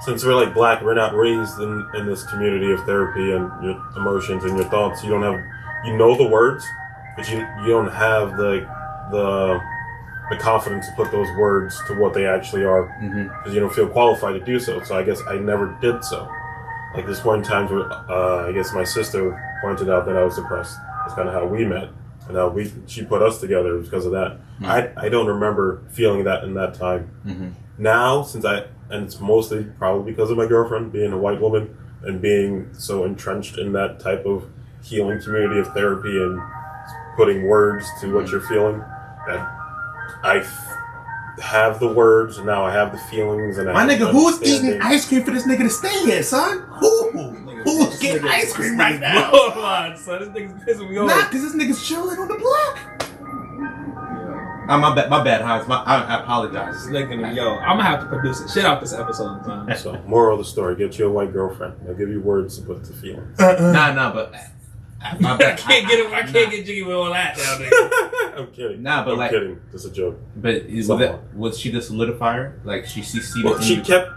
Since we're like black, we're not raised in this community of therapy and your emotions and your thoughts. You don't have, you know the words, but you don't have the confidence to put those words to what they actually are, because you don't feel qualified to do so. So I guess I never did so. Like this one time where I guess my sister pointed out that I was depressed. That's kind of how we met, and how she put us together because of that. I don't remember feeling that in that time. Now, and it's mostly probably because of my girlfriend being a white woman and being so entrenched in that type of healing community of therapy and putting words to what you're feeling, that I have the words, and now I have the feelings. And my nigga, who's eating ice cream for this nigga to stay here, son? Who's getting ice cream right now? Hold on, son. This nigga's pissing me off. Nah, because this nigga's chilling on the block. My bad, Hans. I apologize. This nigga, yo, I'm gonna have to produce a shit out this episode, man. So, moral of the story: get you a white girlfriend. I'll give you words to put to feelings. Nah, but my bad. I can't get jiggy with all that down there. I'm kidding. Nah, but I'm kidding. Just a joke. But was she the solidifier? Like she kept.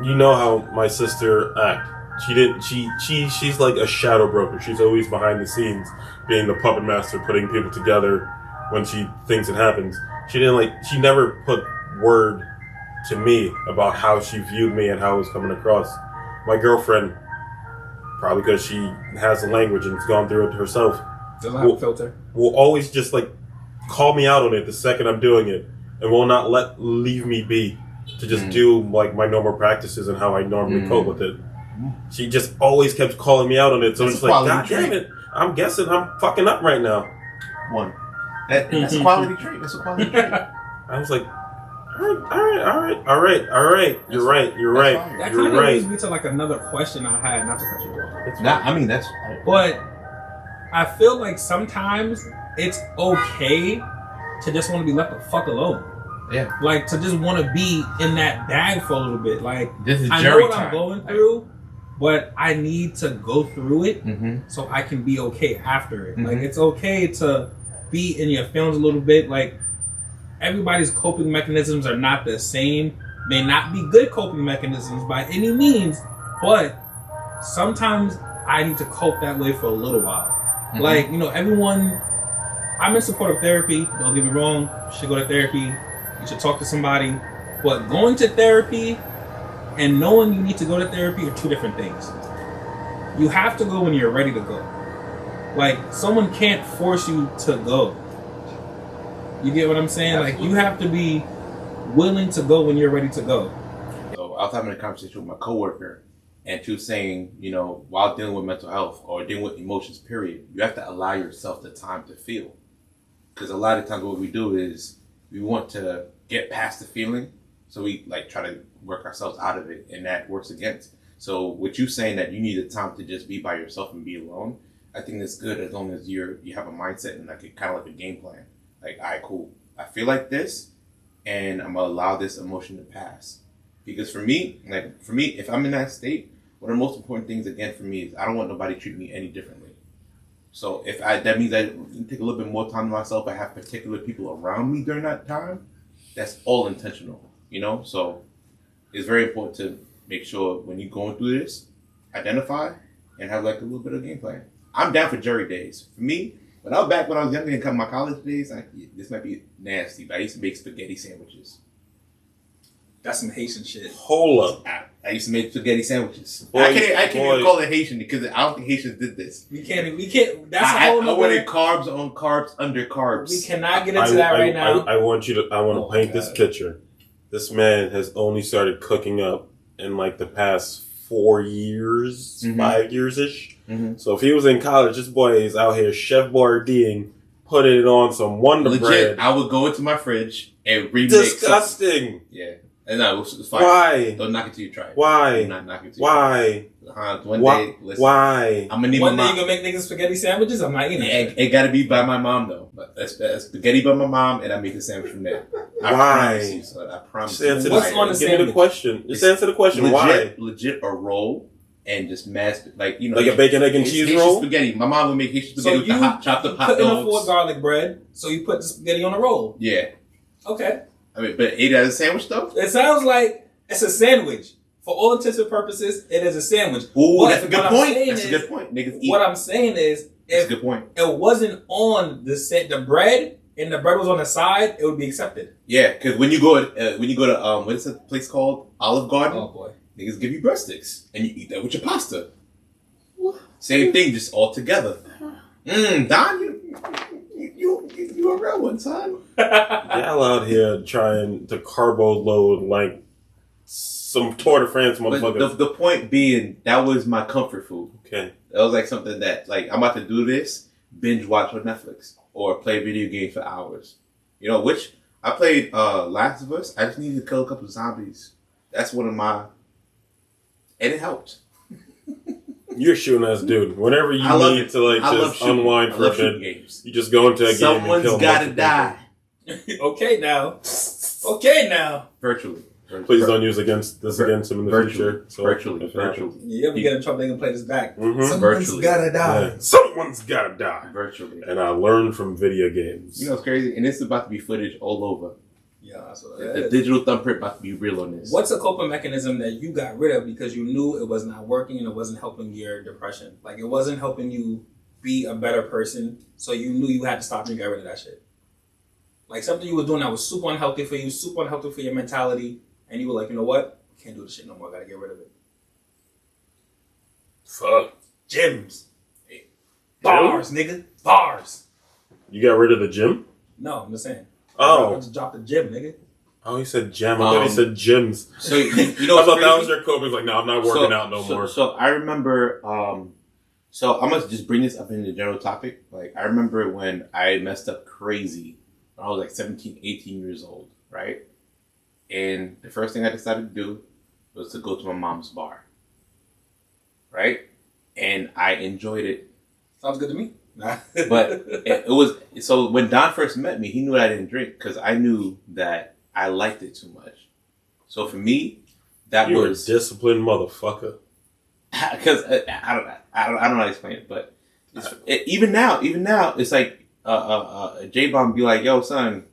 You know how my sister act. She's like a shadow broker. She's always behind the scenes, being the puppet master, putting people together when she thinks it happens. She never put word to me about how she viewed me and how it was coming across. My girlfriend, probably because she has the language and has gone through it herself, Doesn't have a filter. will always just like call me out on it the second I'm doing it, and will not leave me be to just do like my normal practices and how I normally cope with it. She just always kept calling me out on it, so it's like, God damn it! I'm guessing I'm fucking up right now. That's a quality trait. That's a quality trait. I was like, all right. You're right. That kind of leads me to like another question I had, not to cut you off. I mean, that's. But I feel like sometimes it's okay to just want to be left the fuck alone. Yeah. Like to just want to be in that bag for a little bit. Like This is I know jury what time. I'm going through, but I need to go through it so I can be okay after it. Like it's okay to be in your feelings a little bit. Like everybody's coping mechanisms are not the same. May not be good coping mechanisms by any means, but sometimes I need to cope that way for a little while. Like, you know, everyone, I'm in support of therapy. Don't get me wrong. You should go to therapy. You should talk to somebody. But going to therapy and knowing you need to go to therapy are two different things. You have to go when you're ready to go. Like, someone can't force you to go. You get what I'm saying? Absolutely. Like, you have to be willing to go when you're ready to go. So I was having a conversation with my coworker, and she was saying, you know, while dealing with mental health or dealing with emotions, period, you have to allow yourself the time to feel. Because a lot of times what we do is we want to get past the feeling, so we like try to work ourselves out of it, and that works against. So with you saying that you need the time to just be by yourself and be alone, I think that's good as long as you have a mindset and like kind of like a game plan. Like, all right, cool. I feel like this, and I'm gonna allow this emotion to pass. Because for me, if I'm in that state, one of the most important things again for me is I don't want nobody treating me any differently. So that means I take a little bit more time to myself. I have particular people around me during that time. That's all intentional, you know. So it's very important to make sure when you're going through this, identify and have like a little bit of game plan. I'm down for jury days. For me, when I was younger and come my college days, this might be nasty, but I used to make spaghetti sandwiches. That's some Haitian shit. Hold up. I used to make spaghetti sandwiches. Boy, I can't even call it Haitian because I don't think Haitians did this. We can't. That's a whole I nother. wanted carbs on carbs under carbs. We cannot get into that right now. I want to paint this picture. This man has only started cooking up in like the past 4 years, 5 years-ish. So if he was in college, this boy is out here Chef Boyardeeing, putting it on some Wonder Legit, Bread. I would go into my fridge and remix. Disgusting. Something. Yeah. And no, it's fine. Why? Don't knock it till you try it. Why? Do not knock it till Why? you try it. One day, listen. Why? I'm gonna need One my day mom. you gonna make niggas spaghetti sandwiches? I'm not eating it. It gotta be by my mom though. But that's spaghetti by my mom, and I make a sandwich from there. I Why? promise you, son. I promise you. Answer What's on the Give me the sandwich? question. Just answer the question. Why? Legit a roll and just mash like you know Like a bacon, egg, and cheese Haitian roll? spaghetti. My mom would make Haitian So spaghetti with the you chopped up hot couldn't afford dogs. garlic bread, so you put the spaghetti on a roll. Yeah. Okay. I mean, but ate it as a sandwich though. It sounds like it's a sandwich. For all intents and purposes, it is a sandwich. Ooh, But that's a good what I'm point. saying That's a is- good point. Niggas eat. What I'm saying is, That's a if good point. it wasn't on the bread and the bread was on the side, it would be accepted. Yeah, because when you go to what is that place called? Olive Garden. Oh boy. Niggas give you breadsticks and you eat that with your pasta. Same thing, just all together. Don, you a real one, son. Y'all out here trying to carbo load like some Tour de France But motherfuckers. the point being, that was my comfort food. Okay. That was like something that, like, I'm about to do this, binge watch on Netflix or play video games for hours. You know, which I played Last of Us. I just needed to kill a couple of zombies. That's one of my, and it helped. You're a shooting ass dude. Whenever you I love need it. to like I love just shooting. unwind I for a love shooting bit, games. you just go into a game and Someone's kill gotta multiple die. Okay now. Okay now. Virtually. people. Please don't use against him in the Virtually. future. So Virtually. if it happens. Virtually. You ever get in trouble, they can play this back. Mhm. Virtually. gotta die. Yeah. Someone's gotta die. Virtually. And I learned from video games. You know what's crazy? And this is about to be footage all over. Yeah, that's what The it is. digital thumbprint about to be real on this. What's a coping mechanism that you got rid of because you knew it was not working and it wasn't helping your depression? Like, it wasn't helping you be a better person, so you knew you had to stop and get rid of that shit. Like, something you were doing that was super unhealthy for you, super unhealthy for your mentality, and you were like, you know what? I can't do this shit no more. I gotta get rid of it. Fuck. Gyms. Bars, nigga. Bars. You got rid of the gym? No, I'm just saying. Oh. I just dropped the gym, nigga. Oh, he said gym. I thought he said gyms. So you know, I thought what's that was crazy? your code. He was like, no, I'm not working out no more. So I remember. So I'm gonna just bring this up in the general topic. Like I remember when I messed up crazy when I was like 17, 18 years old, right? And the first thing I decided to do was to go to my mom's bar, right? And I enjoyed it. Sounds good to me. Nah. But it was so when Don first met me, he knew I didn't drink because I knew that I liked it too much. So for me, that You was a disciplined motherfucker. because I don't know how to explain it, but even now, it's like J-Bomb be like, "Yo, son,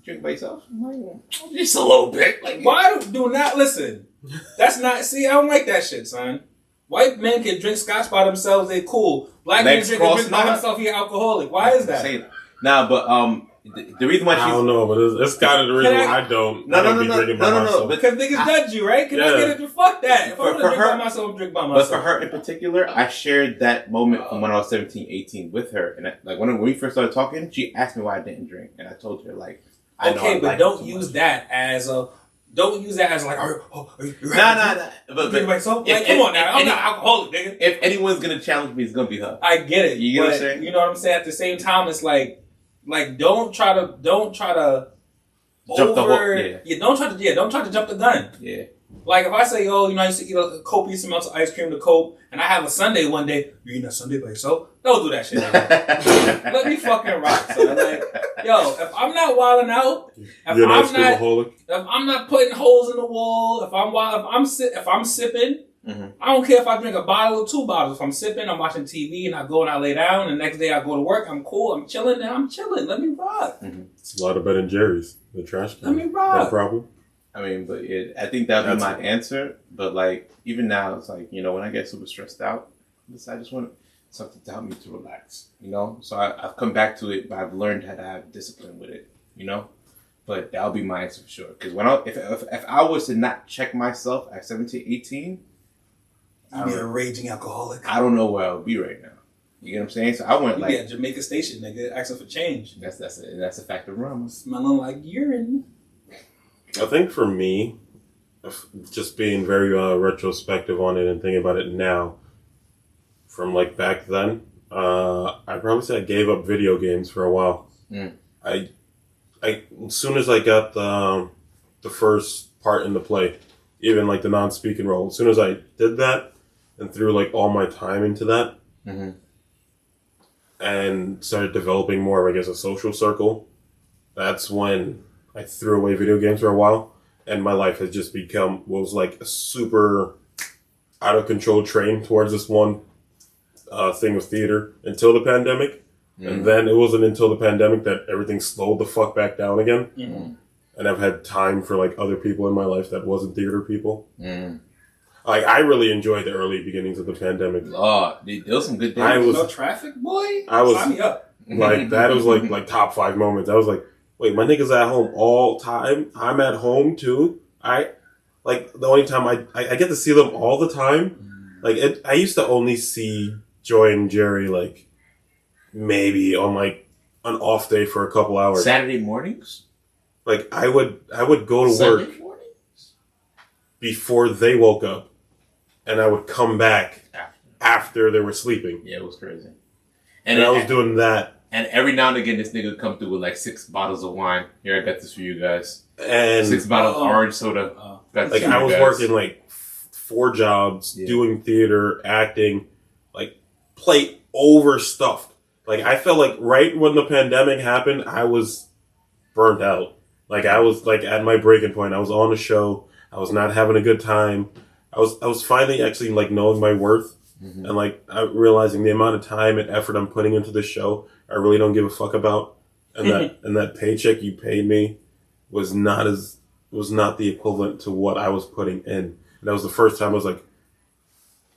drink by yourself." I'm like, just a little bit. Like, Why do not listen? That's not. See, I don't like that shit, son. White men can drink scotch by themselves. They cool. Black men Legs drink crossed by out. himself. He alcoholic. Why is that? Say that. Nah, but the reason why I she's don't know, but it's kind of the reason why I don't. No, I don't be no, drinking by no, myself. but- Because niggas judge you, right? Can I Yeah. get it? Fuck that. If I want to For drink her- by myself, drink by But myself. for her in particular, I shared that moment from when I was 17, 18 with her. And like when we first started talking, she asked me why I didn't drink. And I told her, like, I know I Okay, but like don't it too use much. that as a. Don't use that as like, are you Nah. But drink by yourself? if- Like, come on now. I'm if- not alcoholic, nigga. If anyone's gonna challenge me, it's gonna be her. I get it. You get what I'm but saying? You know what I'm saying? At the same time, it's like don't try to Jump the over. whole- Don't try to jump the gun. Yeah. Like if I say, I used to eat a copious amounts of ice cream to cope, and I have a sundae one day. You eating a sundae by yourself? Don't do that shit. Let me fucking rock. So like, if I'm not wilding out, You're an ice cream alcoholic. if I'm not putting holes in the wall, if I'm sipping, Mhm. I don't care if I drink a bottle or 2 bottles. If I'm sipping, I'm watching TV, and I go and I lay down, and the next day I go to work. I'm cool. I'm chilling, and I'm chilling. Let me rock. It's a lot of Ben and Jerry's. The trash can. Let me rock. No problem. I mean, but I think that would be That's my answer. But like, even now, it's like, when I get super stressed out, I just want something to help me to relax, So I've come back to it, but I've learned how to have discipline with it, But that'll be my answer for sure. Because if I was to not check myself at 17, 18, You be a raging alcoholic. I don't know where I would be right now. You get what I'm saying? So I went You like be at Jamaica Station, nigga, asking for change. that's a fact of rum. Smelling like urine. I think for me, just being very retrospective on it and thinking about it now, from like back then, I probably say I gave up video games for a while. Mm. I as soon as I got the first part in the play, even like the non-speaking role, as soon as I did that and threw like all my time into that, Mm-hmm. and started developing more of, I guess, a social circle, that's when I threw away video games for a while, and my life has just become what was like a super out of control train towards this one thing of theater until the pandemic. And then it wasn't until the pandemic that everything slowed the fuck back down again. Mm-hmm. And I've had time for like other people in my life that wasn't theater people. Mm. Like I really enjoyed the early beginnings of the pandemic. Oh, there was some good days. I was- No traffic, boy? I was- Sign me up. Like that was like top 5 moments. I was like, wait, my niggas at home all time. I'm at home too. Like the only time I get to see them all the time. Like I used to only see Joy and Jerry like maybe on like an off day for a couple hours. Saturday mornings. Like I would go to Sunday work mornings. before they woke up, and I would come back after they were sleeping. Yeah, it was crazy. And I was doing that. And every now and again, this nigga would come through with like 6 bottles of wine. Here, I got this for you guys. And 6 bottles of orange soda. Got this like for you I was guys. working like 4 jobs, Yeah. doing theater, acting, like plate overstuffed. Like I felt like right when the pandemic happened, I was burnt out. Like I was like at my breaking point. I was on a show. I was not having a good time. I was finally actually like knowing my worth. Mhm. And like realizing the amount of time and effort I'm putting into this show, I really don't give a fuck about. And that paycheck you paid me was not the equivalent to what I was putting in. And that was the first time it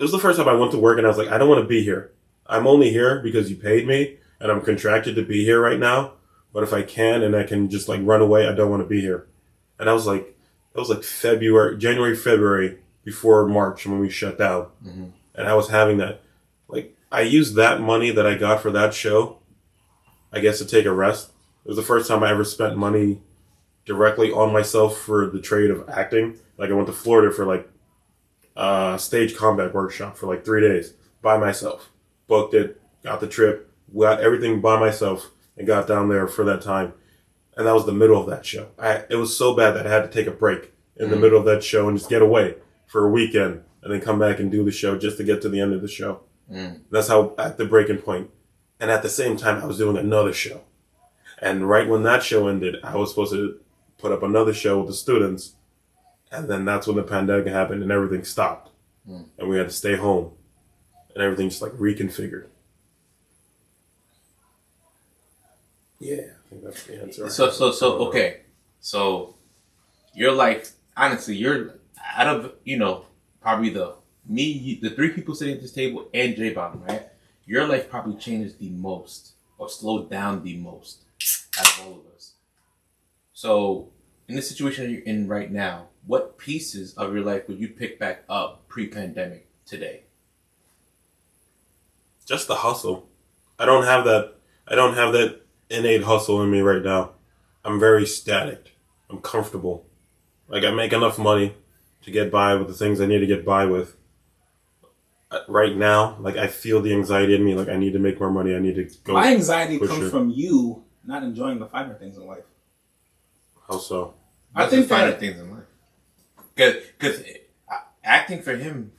was the first time I went to work and I was like, I don't want to be here. I'm only here because you paid me and I'm contracted to be here right now. But if I can and I can just like run away, I don't want to be here. And I was like, that was like January, February before March when we shut down. Mhm. And I was having that, like, I used that money that I got for that show, I guess, to take a rest. It was the first time I ever spent money directly on myself for the trade of acting. Like I went to Florida for like a stage combat workshop for like 3 days by myself. Booked it, got the trip, got everything by myself, and got down there for that time. And that was the middle of that show. It was so bad that I had to take a break in the middle of that show and just get away for a weekend and then come back and do the show just to get to the end of the show. That's how, at the breaking point. And at the same time, I was doing another show. And right when that show ended, I was supposed to put up another show with the students. And then that's when the pandemic happened and everything stopped. And we had to stay home. And everything just like reconfigured. Yeah, I think that's the answer. So okay. So your life, honestly, you're out of, probably the three people sitting at this table and J Bottom, right? Your life probably changed the most or slowed down the most out of all of us. So in the situation you're in right now, what pieces of your life would you pick back up pre-pandemic today? Just the hustle. I don't have that innate hustle in me right now. I'm very static. I'm comfortable. Like I make enough money to get by with the things I need to get by with. Right now, like I feel the anxiety in me. Like I need to make more money. I need to go. My anxiety comes from you not enjoying the finer things in life. How so? I think the finer that things in life. Because acting for him.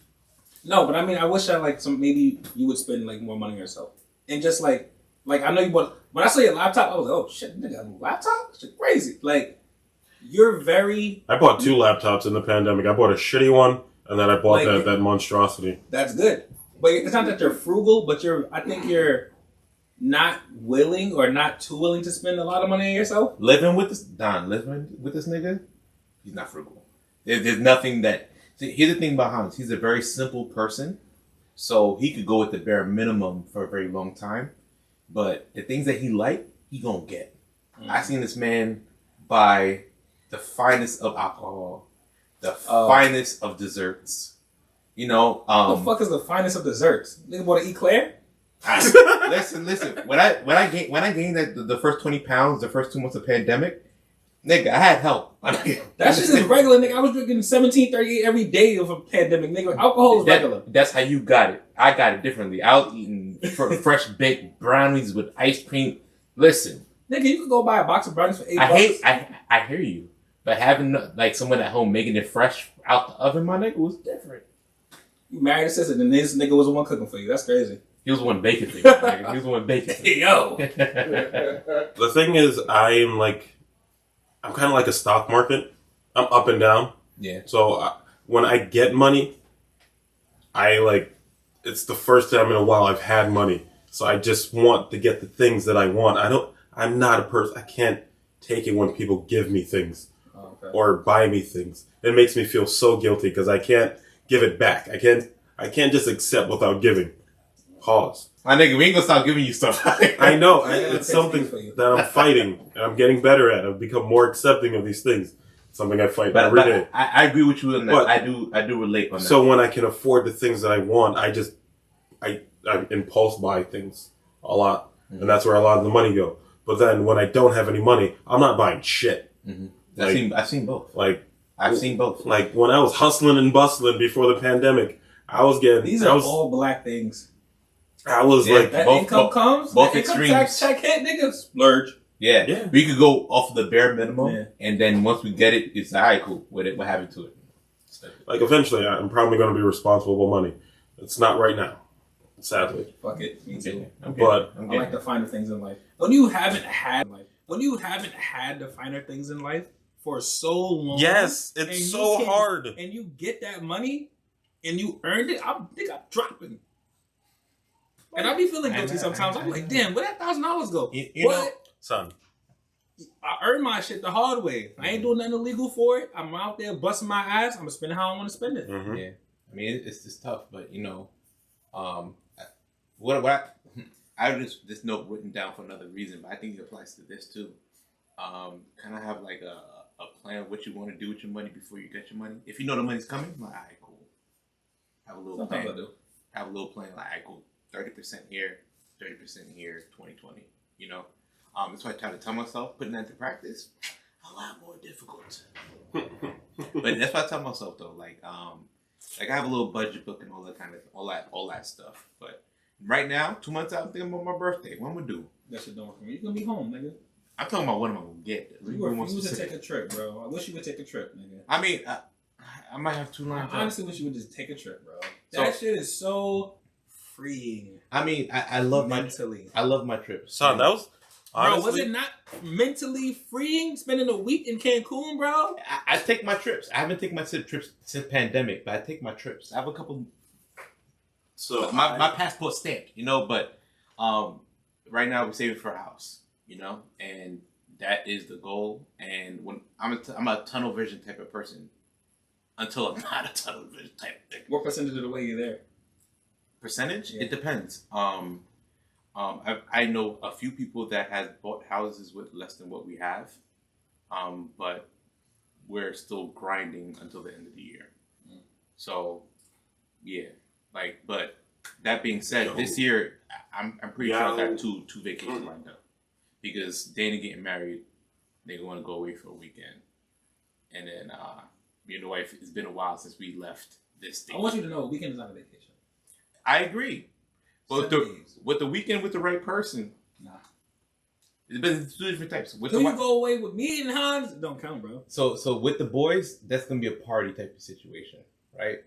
No, but I mean, I wish I maybe you would spend like more money on yourself and just like I know you bought. When I saw your laptop, I was like, oh shit, nigga, a laptop? Shit, crazy. Like you're very. I bought 2 laptops in the pandemic. I bought a shitty one. And then I bought that monstrosity. That's good. But it's not that you're frugal, but I think you're not willing or not too willing to spend a lot of money on yourself. Living with this nigga, he's not frugal. There's nothing that... See, here's the thing about Hans. He's a very simple person. So he could go with the bare minimum for a very long time. But the things that he like, he gonna get. I seen this man buy the finest of alcohol. The finest of desserts. What the fuck is the finest of desserts? Nigga bought an eclair? Listen. When I gained the first 20 pounds, the first 2 months of pandemic, nigga, I had help. That shit is regular, nigga. I was drinking 1738 every day of a pandemic, nigga. Alcohol is regular. That's how you got it. I got it differently. I was eating fresh baked brownies with ice cream. Listen. Nigga, you could go buy a box of brownies for $8. I hear you. But having like someone at home making it fresh out the oven, my nigga, was different. You married a sister, and this nigga was the one cooking for you. That's crazy. He was the one baking for you, nigga. He was the one baking for you. Hey, yo. The thing is, I'm kind of like a stock market. I'm up and down. Yeah. So when I get money, it's the first time in a while I've had money. So I just want to get the things that I want. I'm not a person. I can't take it when people give me things. Or buy me things. It makes me feel so guilty because I can't give it back. I can't just accept without giving. Pause. My nigga, we ain't gonna stop giving you stuff. I know. It's something that I'm fighting and I'm getting better at. I've become more accepting of these things. Something I fight every day. I agree with you on that. But I do relate on that. So when I can afford the things that I want, I impulse buy things a lot. Mm-hmm. And that's where a lot of the money go. But then when I don't have any money, I'm not buying shit. Mm-hmm. I've seen both. I've seen both. Like when I was hustling and bustling before the pandemic, I was getting. These are all black things. I was that income comes. Both extremes. Income tax check hit, niggas splurge. Yeah. We could go off the bare minimum, and then once we get it, it's alright, cool. What happened to it? Like eventually, I'm probably going to be responsible with money. It's not right now, sadly. Fuck it, me too. I like the finer things in life. When you haven't had the finer things in life for so long. Yes, it's so hard. And you get that money and you earned it, I think I'm dropping. And I be feeling guilty sometimes. I'm like, damn, where that $1,000 go? You know, son. I earned my shit the hard way. I ain't doing nothing illegal for it. I'm out there busting my ass. I'm gonna spend it how I want to spend it. Mm-hmm. Yeah, I mean it's just tough, but I have this note written down for another reason, but I think it applies to this too. Kind of have like a plan of what you want to do with your money before you get your money. If you know the money's coming, like, all right, cool. Have a little Sometimes plan. I do. Have a little plan, like, all right, cool. 30% here, 30% here, 2020. You know, that's why I try to tell myself putting that into practice a lot more difficult. But that's what I tell myself though. Like I have a little budget book and all that kind of all that stuff. But right now, 2 months out, I'm thinking about my birthday. What am I gonna do? That shit don't work for me. You're gonna be home, nigga. I'm talking about what am I gonna get? You refuse to take a trip, bro. I wish you would take a trip, nigga. I mean, I might have 2 lines. I honestly wish you would just take a trip, bro. That shit is so freeing. I mean, I love mentally. I love my trips. Son, that was honestly, bro, was it not mentally freeing spending a week in Cancun, bro? I take my trips. I haven't taken my trips since pandemic, but I take my trips. I have a couple. So my passport stamped, you know. But right now we're saving for a house, you know, and that is the goal. And when I'm a tunnel vision type of person, until I'm not a tunnel vision type of thing. What percentage of the way you there? Percentage? Yeah. It depends. I know a few people that has bought houses with less than what we have, but we're still grinding until the end of the year. So, yeah, but that being said, this year I'm pretty sure I got two vacations lined up because Dana getting married, they want to go away for a weekend, and then me and the wife. It's been a while since we left this state. I want you to know, weekend is not a vacation. I agree. But with the weekend with the right person, nah. It's two different types. With So the you go away with me and Hans? It don't count, bro. So with the boys, that's gonna be a party type of situation, right?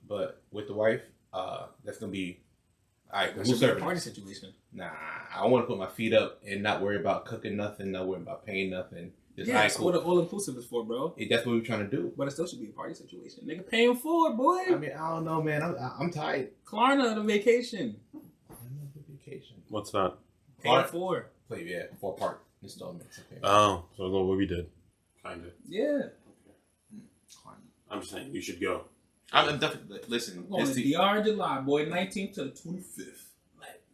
But with the wife, that's gonna be alright. That should be a party situation. Nah, I want to put my feet up and not worry about cooking nothing, not worry about paying nothing. Just, Yeah, that's what all inclusive is for, bro. That's what we're trying to do. But it still should be a party situation. Nigga paying for it, boy. I mean, I don't know, man. I'm tired. Klarna, the vacation. Vacation. What's that? Paying for. Play, yeah, 4-part installments. Okay. Oh, so what we did, kind of. Yeah. I'm just saying you should go. I'm definitely listen. I'm going to DR in July, boy. 19th to the 25th.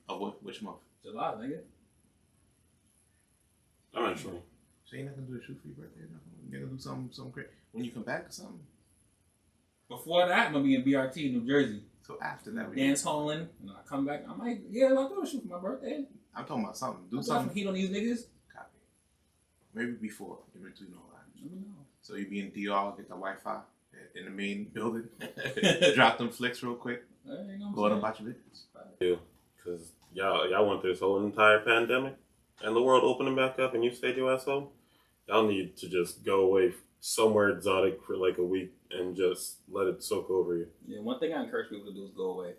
Oh, which month? July, nigga. Eventually. So you're not gonna do a shoot for your birthday? You're gonna do something great when you come back or something. Before that, I'm gonna be in BRT, New Jersey. So after that, Dance halling, and I come back. I might, I'll do a shoot for my birthday. I'm talking about something. Do I'll something. heat on these niggas. Copy. Maybe before in between all that. Never know. So you be in DR, get the Wi-Fi in the main building, drop them flicks real quick, go on about your business. Yeah, because y'all went through this whole entire pandemic and the world opening back up, and you stayed your ass home. Y'all need to just go away somewhere exotic for like a week and just let it soak over you. Yeah, one thing I encourage people to do is go away.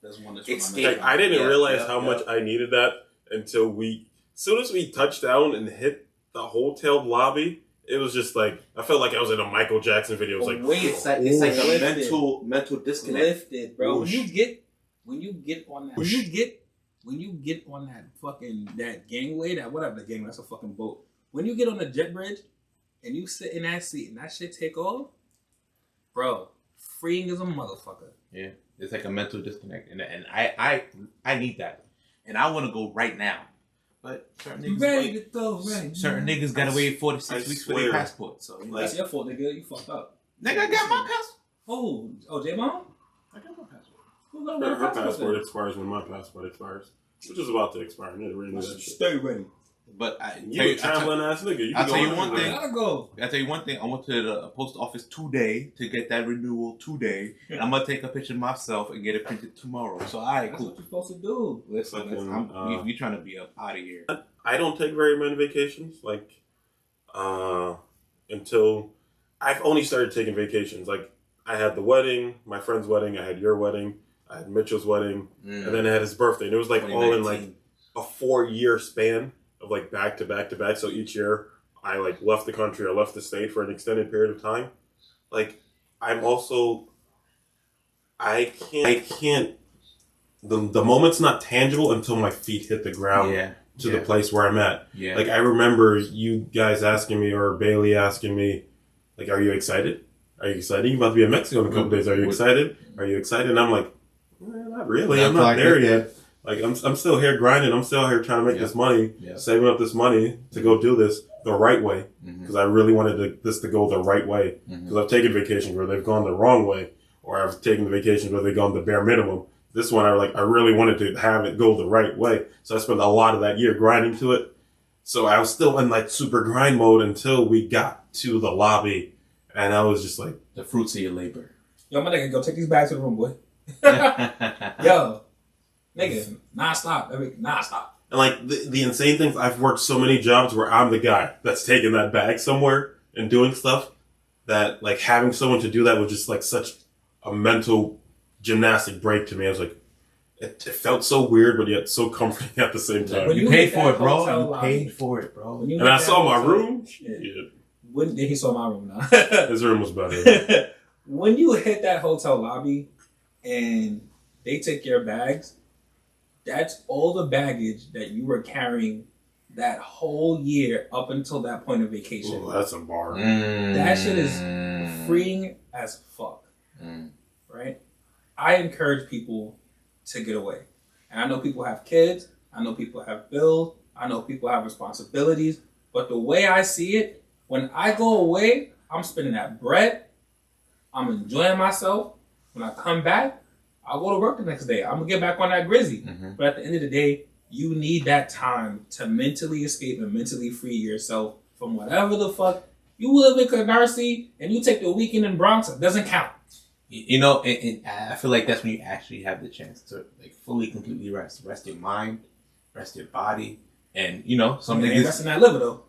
That's one that's Like, I didn't realize how much I needed that until as soon as we touched down and hit the hotel lobby, it was just like, I felt like I was in a Michael Jackson video. It was like, it's like a mental disconnect. Lifted, bro. When you get on that, when you get on that fucking, that gangway, that whatever the gangway, that's a fucking boat. When you get on the jet bridge and you sit in that seat and that shit take off, bro, freeing as a motherfucker. Yeah, it's like a mental disconnect, and I need that, and I want to go right now. But certain niggas gotta wait 46 weeks for their passport. So that's your fault, nigga. You fucked up. Nigga, I got my passport. Oh, J-Mom? I got my passport. Who got her passport passport expires when my passport expires, which is about to expire. I need to renew that shit. Stay ready. But you a traveling ass nigga. I'll tell you one thing. Gotta go. I'll tell you one thing. I went to the post office today to get that renewal today, and I'm gonna take a picture of myself and get it printed tomorrow. So, all right, That's cool. what you're supposed to do. Listen, we trying to be up out of here. I don't take very many vacations. Like, until I've only started taking vacations. Like, I had the wedding, my friend's wedding. I had your wedding. I had Mitchell's wedding, and then I had his birthday. And it was like all in like a 4-year span of like back to back to back. So each year I like left the country, I left the state for an extended period of time. Like, I'm also, I can't, the moment's not tangible until my feet hit the ground to the place where I'm at. Yeah. Like, I remember you guys asking me, or Bailey asking me, like, are you excited? Are you excited? You're about to be in Mexico in a couple days. Are you excited? Are you excited? And I'm like, not really. I'm not there yet. Like, I'm still here grinding. I'm still here trying to make this money, saving up this money to go do this the right way. Because I really wanted this to go the right way. Because I've taken vacations where they've gone the wrong way, or I've taken vacations where they've gone the bare minimum. This one, I really wanted to have it go the right way. So I spent a lot of that year grinding to it. So I was still in like super grind mode until we got to the lobby. And I was just like, The fruits of your labor. Yo, my nigga, go take these bags to the room, boy. Yo, nigga, non-stop. Non-stop. and like the insane things, I've worked so many jobs where I'm the guy that's taking that bag somewhere and doing stuff that like having someone to do that was just like such a mental gymnastic break to me. I was like, it felt so weird, but yet so comforting at the same time. When You you paid hit for that it, bro. hotel You lobby- paid for it, bro. When you And hit I that saw my hotel- room. Yeah. Yeah, When he saw my room now. his room was better. When you hit that hotel lobby and they take your bags, that's all the baggage that you were carrying that whole year up until that point of vacation. Ooh, that's a bar. That shit is freeing as fuck. Right? I encourage people to get away. And I know people have kids. I know people have bills. I know people have responsibilities. But the way I see it, when I go away, I'm spending that bread. I'm enjoying myself. When I come back, I'll go to work the next day. I'm going to get back on that grizzy. But at the end of the day, you need that time to mentally escape and mentally free yourself from whatever the fuck. You live in Canarsie and you take the weekend in Bronx, it doesn't count. You know, and I feel like that's when you actually have the chance to like fully, completely rest your mind, rest your body, and you know something Ain't resting that liver though.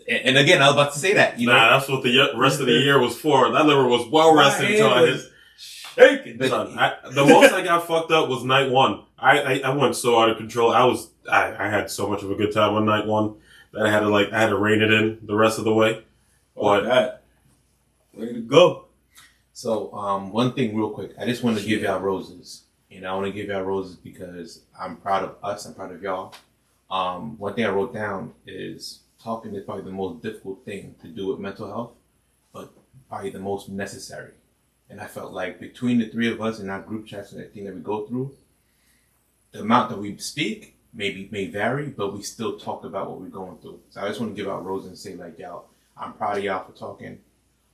And again, I was about to say that. You know, Nah, that's what the rest of the year was for. That liver was well rested until I hit shaking. Son, the most I got fucked up was night one. I went so out of control. I had so much of a good time on night one that I had to rein it in the rest of the way. Like that. Ready to go. So, one thing real quick, I just want to give y'all roses. You know, I want to give y'all roses because I'm proud of us. I'm proud of y'all. One thing I wrote down is talking is probably the most difficult thing to do with mental health, but probably the most necessary. And I felt like between the three of us and our group chats and everything that we go through, the amount that we speak may vary, but we still talk about what we're going through. So I just want to give out roses and say like, y'all, I'm proud of y'all for talking.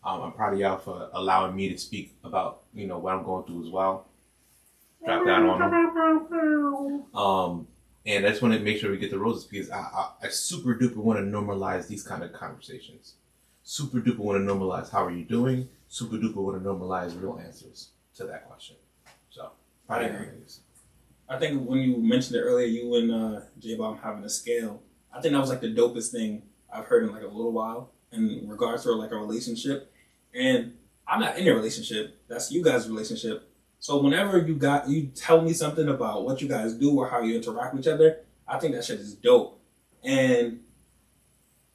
I'm proud of y'all for allowing me to speak about, you know, what I'm going through as well. Drop that on them. And I just want to make sure we get the roses because I super duper want to normalize these kind of conversations. Super duper want to normalize how are you doing. Super duper want to normalize real answers to that question. So, proud of you guys. I think when you mentioned it earlier, you and J-Bomb having a scale, I think that was like the dopest thing I've heard in like a little while in regards to like a relationship. And I'm not in a relationship. That's you guys' relationship. So whenever you tell me something about what you guys do or how you interact with each other, I think that shit is dope. And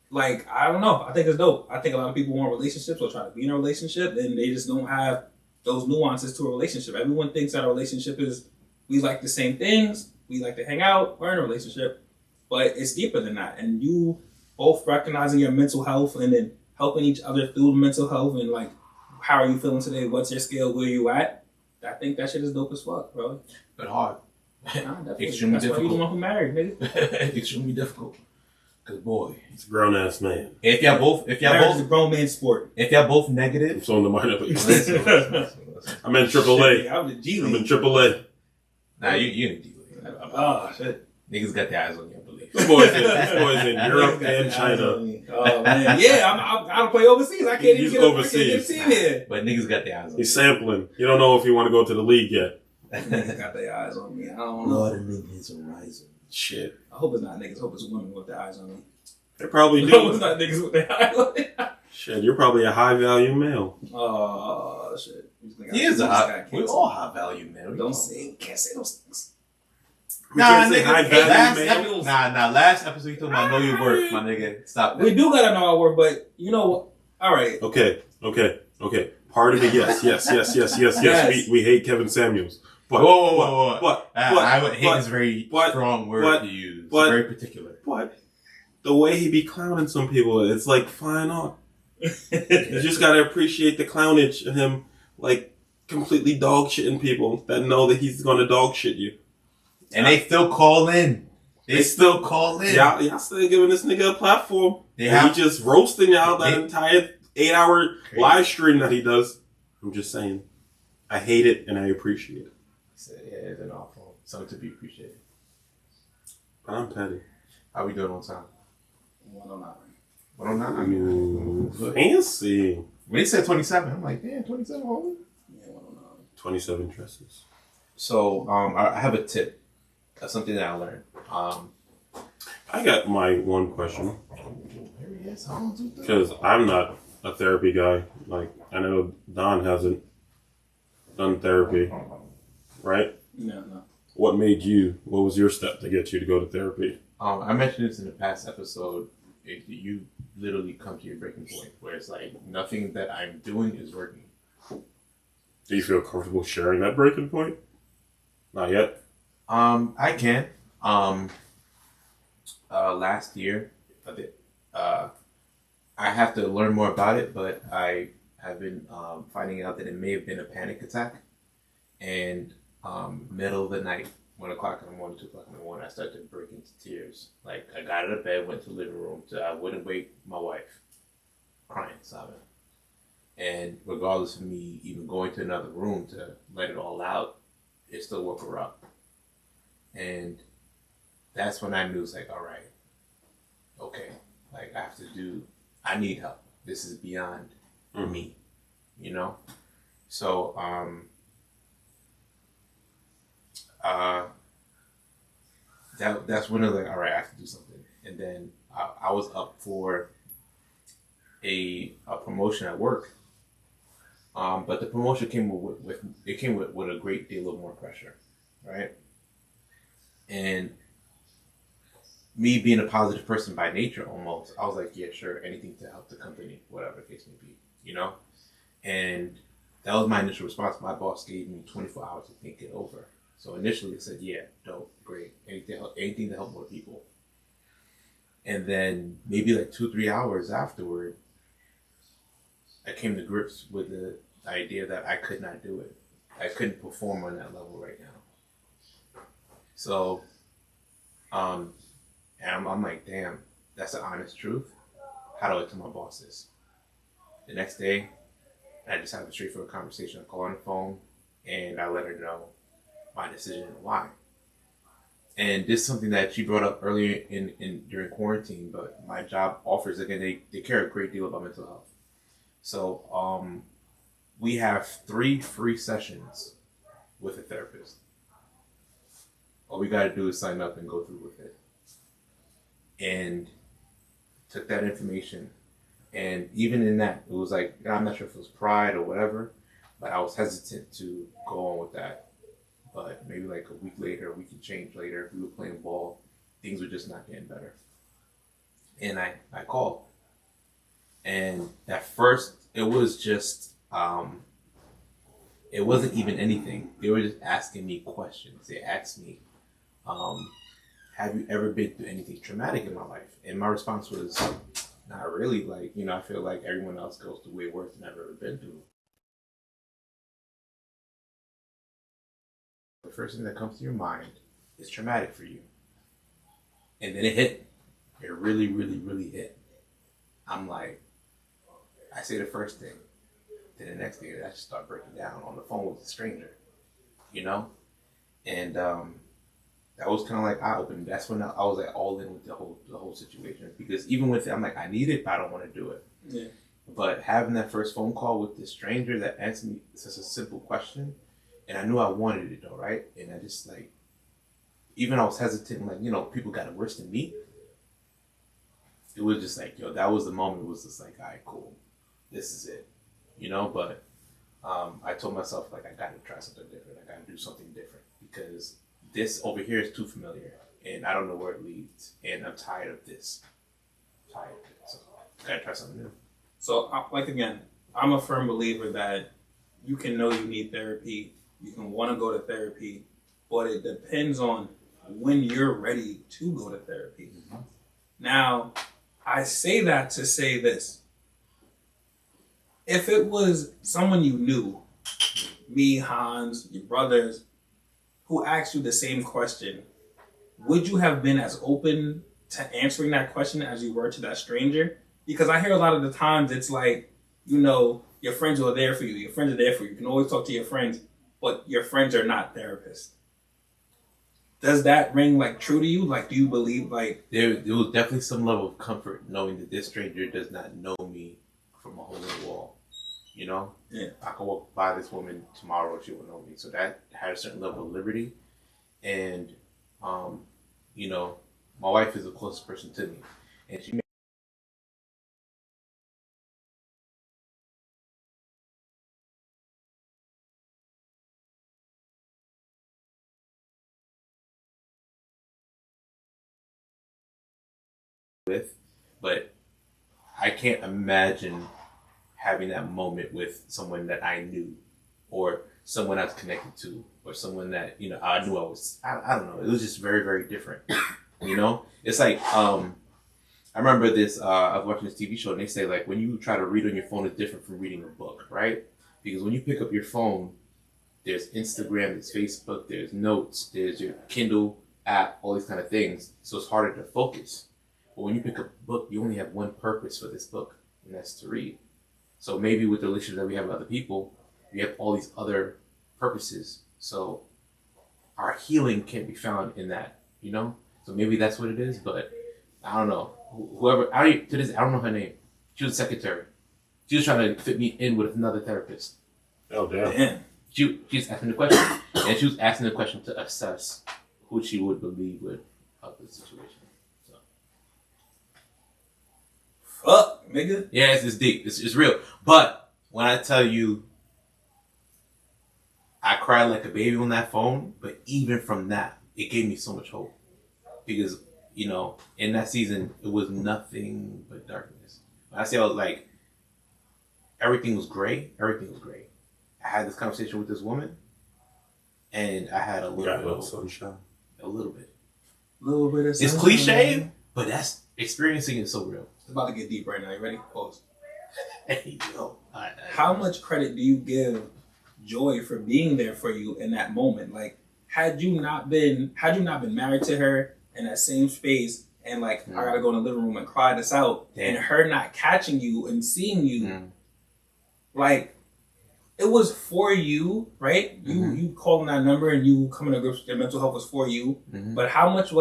like, I don't know. I think it's dope. I think a lot of people want relationships or try to be in a relationship and they just don't have those nuances to a relationship. Everyone thinks that a relationship is we like the same things, we like to hang out, we're in a relationship. But it's deeper than that. And you both recognizing your mental health and then helping each other through mental health and like, how are you feeling today? What's your scale? Where you at? I think that shit is dope as fuck, bro. But hard. Nah, Extremely That's why you the difficult. one who married, nigga. Extremely difficult. Cause boy, It's a grown ass man. if y'all Marriage is a both grown man sport. I'm I'm negative, so in the minor leagues. listen. I'm in AAA. Shit, I'm the G I'm in League. AAA. Nah, you in D League. Oh, shit. Niggas got their eyes on you, I believe. This boy's in Europe Niggas got and their eyes China. on me. Oh, man. Yeah, I don't play overseas. I can't He's even get overseas. a team here. But niggas got their eyes on He's you. sampling. You don't know if you want to go to the league yet. Niggas got their eyes on me. I don't know. Lord of niggas horizon. Shit. I hope it's not niggas. I hope it's women with their eyes on me. They probably I hope it's do. not niggas with their eyes on me. Shit, you're probably a high value male. Oh, shit. He is a high, we all high value, man. Don't say, can't say those things. We can't say high value male. Last episode you talking about know your worth, my nigga. Stop that. We do gotta know our work, but you know what? All right. Okay. Part of it, yes. Yes. We hate Kevin Samuels. But, Whoa. I would hate but- is very but- strong word but- to use. but- Very particular. But the way he be clowning some people, it's like fine art. You just gotta appreciate the clownage in him, like completely dog shitting people that know that he's gonna dog shit you. And they still call in. They still call in. Y'all still giving this nigga a platform. They And have- he just roasting y'all that They- entire 8-hour Crazy. live stream that he does. I'm just saying, I hate it and I appreciate it. Yeah, it's an awful. Something to be appreciated. I'm petty. How we doing on time? 109. 109. Fancy. When he said 27, I'm like, damn, 27, homie. Yeah, 109. 27 dresses. So, I have a tip. That's something that I learned. I got my one question. Here he is. Hold on, 2:30. Because I'm not a therapy guy. Like, I know Don hasn't done therapy, right? No. What was your step to get you to go to therapy? I mentioned this in the past episode. You literally come to your breaking point where it's like nothing that I'm doing is working. Do you feel comfortable sharing that breaking point? Not yet. I can. Last year, I have to learn more about it, but I have been finding out that it may have been a panic attack. And middle of the night, 1 o'clock in the morning, 2 o'clock in the morning, I started to break into tears. Like, I got out of bed, went to the living room, I wouldn't wake my wife, crying, sobbing. And regardless of me even going to another room to let it all out, it still woke her up. And that's when I knew, it's like, all right, okay, like, I need help. This is beyond me, you know? So, that's when I was like, all right, I have to do something. And then I was up for a promotion at work, but the promotion came with a great deal of more pressure, right? And me being a positive person by nature, almost, I was like, yeah, sure, anything to help the company, whatever the case may be, you know. And that was my initial response. My boss gave me 24 hours to think it over. So initially, I said, yeah, dope, great, anything to help more people. And then maybe like 2-3 hours afterward, I came to grips with the idea that I could not do it. I couldn't perform on that level right now. So, and I'm like, damn, that's the honest truth. How do I tell my boss this? The next day, I just have a straightforward conversation. I call on the phone, and I let her know my decision and why. And this is something that she brought up earlier in during quarantine, but my job offers, again, they care a great deal about mental health. So we have 3 free sessions with a therapist. All we got to do is sign up and go through with it. And took that information, and even in that, it was like, I'm not sure if it was pride or whatever, but I was hesitant to go on with that. But maybe like a week later, a week and change later, we were playing ball, things were just not getting better. And I called. And at first, it was just, it wasn't even anything. They were just asking me questions. They asked me, have you ever been through anything traumatic in my life? And my response was, not really. Like, you know, I feel like everyone else goes through way worse than I've ever been through. The first thing that comes to your mind is traumatic for you. And then it hit. It really, really, really hit. I'm like, I say the first thing. Then the next thing, I just start breaking down on the phone with a stranger, you know? And that was kind of like eye-opening. That's when I was like all in with the whole situation. Because even with it, I'm like, I need it, but I don't want to do it. Yeah. But having that first phone call with this stranger that answered me such a simple question, and I knew I wanted it though, right? And I just like, even I was hesitant, like, you know, people got it worse than me. It was just like, yo, that was the moment. It was just like, all right, cool. This is it, you know? But I told myself, like, I got to try something different. I got to do something different because this over here is too familiar and I don't know where it leads. And I'm tired of this. So I got to try something new. So, like, again, I'm a firm believer that you can know you need therapy. You can want to go to therapy, but it depends on when you're ready to go to therapy. Mm-hmm. Now, I say that to say this. If it was someone you knew, me, Hans, your brothers, who asked you the same question, would you have been as open to answering that question as you were to that stranger? Because I hear a lot of the times it's like, you know, your friends are there for you. Your friends are there for you. You can always talk to your friends, but your friends are not therapists. Does that ring like true to you? Like, do you believe like there was definitely some level of comfort knowing that this stranger does not know me from a hole in the wall. You know? Yeah. I could walk by this woman tomorrow, she will know me. So that had a certain level of liberty. And, you know, my wife is the closest person to me. And she with, but I can't imagine having that moment with someone that I knew or someone I was connected to or someone that, you know, I knew I don't know. It was just very, very different. You know? It's like, I remember this, I was watching this TV show and they say like when you try to read on your phone is different from reading a book, right? Because when you pick up your phone, there's Instagram, there's Facebook, there's notes, there's your Kindle app, all these kind of things. So it's harder to focus. But when you pick up a book, you only have one purpose for this book, and that's to read. So maybe with the relationship that we have with other people, we have all these other purposes. So our healing can't be found in that, you know? So maybe that's what it is, but I don't know. Whoever, I don't know her name. She was a secretary. She was trying to fit me in with another therapist. Oh, damn. She was asking the question, and she was asking the question to assess who she would believe would help the situation. So. fuck, nigga? Yeah, it's deep. It's real. But when I tell you, I cried like a baby on that phone, but even from that, it gave me so much hope. Because, you know, in that season, it was nothing but darkness. When I say I was like, everything was gray, everything was gray. I had this conversation with this woman, and I had a little bit of sunshine. A little bit. Little bit of It's cliche, but that's experiencing it so real. It's about to get deep right now. You ready? Pause. Hey, yo. How much credit do you give Joy for being there for you in that moment? Like, had you not been married to her in that same space, and like I gotta go in the living room and cry this out, and her not catching you and seeing you, like it was for you, right? You calling that number and you coming to grips with your mental health was for you, but how much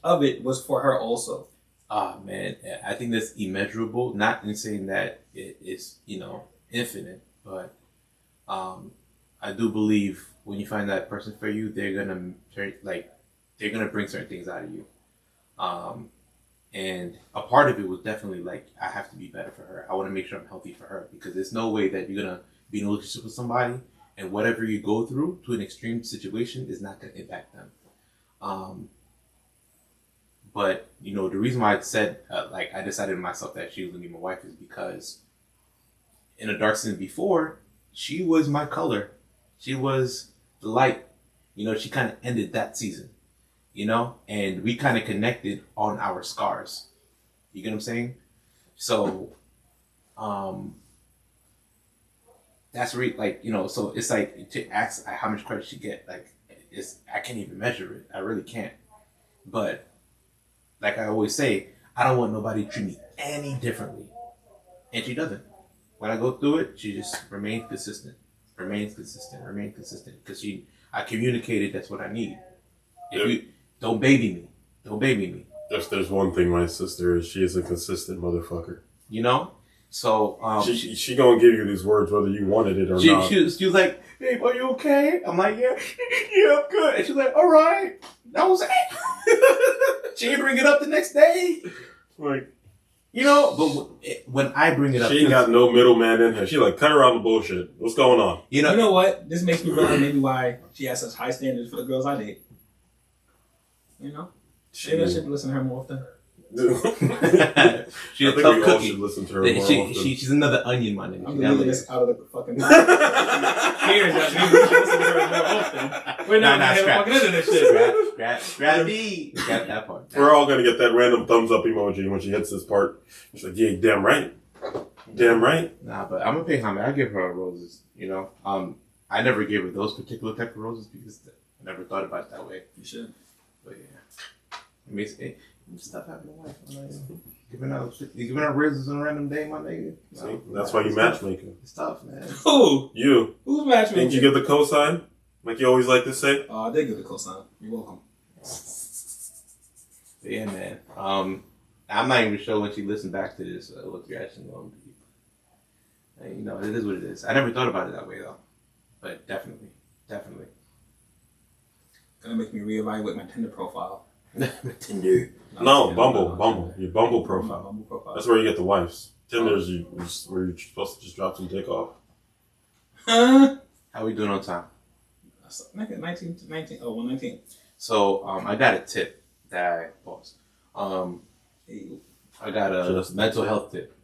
of it was for her also? Oh man, I think that's immeasurable. Not in saying that it is, you know, infinite, but I do believe when you find that person for you, they're gonna bring certain things out of you. And a part of it was definitely like, I have to be better for her. I want to make sure I'm healthy for her, because there's no way that you're gonna be in a relationship with somebody and whatever you go through to an extreme situation is not gonna impact them. But you know, the reason why I said I decided to myself that she was gonna be my wife is because in a dark season before, she was my color. She was the light. You know, she kind of ended that season. You know, and we kind of connected on our scars. You get what I'm saying? So, that's really like, you know. So it's like to ask how much credit she get. Like, I can't even measure it. I really can't. But like I always say, I don't want nobody to treat me any differently, and she doesn't. When I go through it, she just remains consistent. Because I communicated that's what I need. If you don't baby me. Don't baby me. If there's one thing my sister is, she is a consistent motherfucker. You know? So, she gonna give you these words whether you wanted it or not. She was like, babe, are you okay? I'm like, yeah, I'm good. And she's like, all right. That was it. She didn't bring it up the next day. Like, you know, but when I bring it up, she ain't got no middleman in her. She like, cut around the bullshit. What's going on? You know what? This makes me realize maybe why she has such high standards for the girls I date. You know? Maybe I should listen to her more often. She's a tough cookie. Should listen to her more often. She's another onion, my nigga. I'm deleting this out of the fucking here's that maybe we should listen to her more often. We're not fucking into this shit. Scrap that part. We're all gonna get that random thumbs up emoji when she hits this part. She's like, yeah, damn right. Damn right. Nah, but I'm gonna pay homage. I give her roses, you know. I never gave her those particular type of roses because I never thought about it that way. You should. But yeah. It makes stop having a wife. Giving out roses on a random day, my nigga. See, that's why you matchmaking. It's tough, man. Who? You. Who's matchmaking? Didn't you get the cosign? like you always like to say. I did get the cosign. You're welcome. Yeah, man. I'm not even sure when she listened back to this what the reaction going to be. And, you know, it is what it is. I never thought about it that way though, but definitely. Gonna make me reevaluate my Tinder profile. Tinder. No, Bumble. Your Bumble profile. Bumble profile. That's where you get the wives. Tinder's where you're supposed to just drop some dick off. How we doing on time? 19. Oh, 119. So I got a tip that I paused. I got a mental health tip.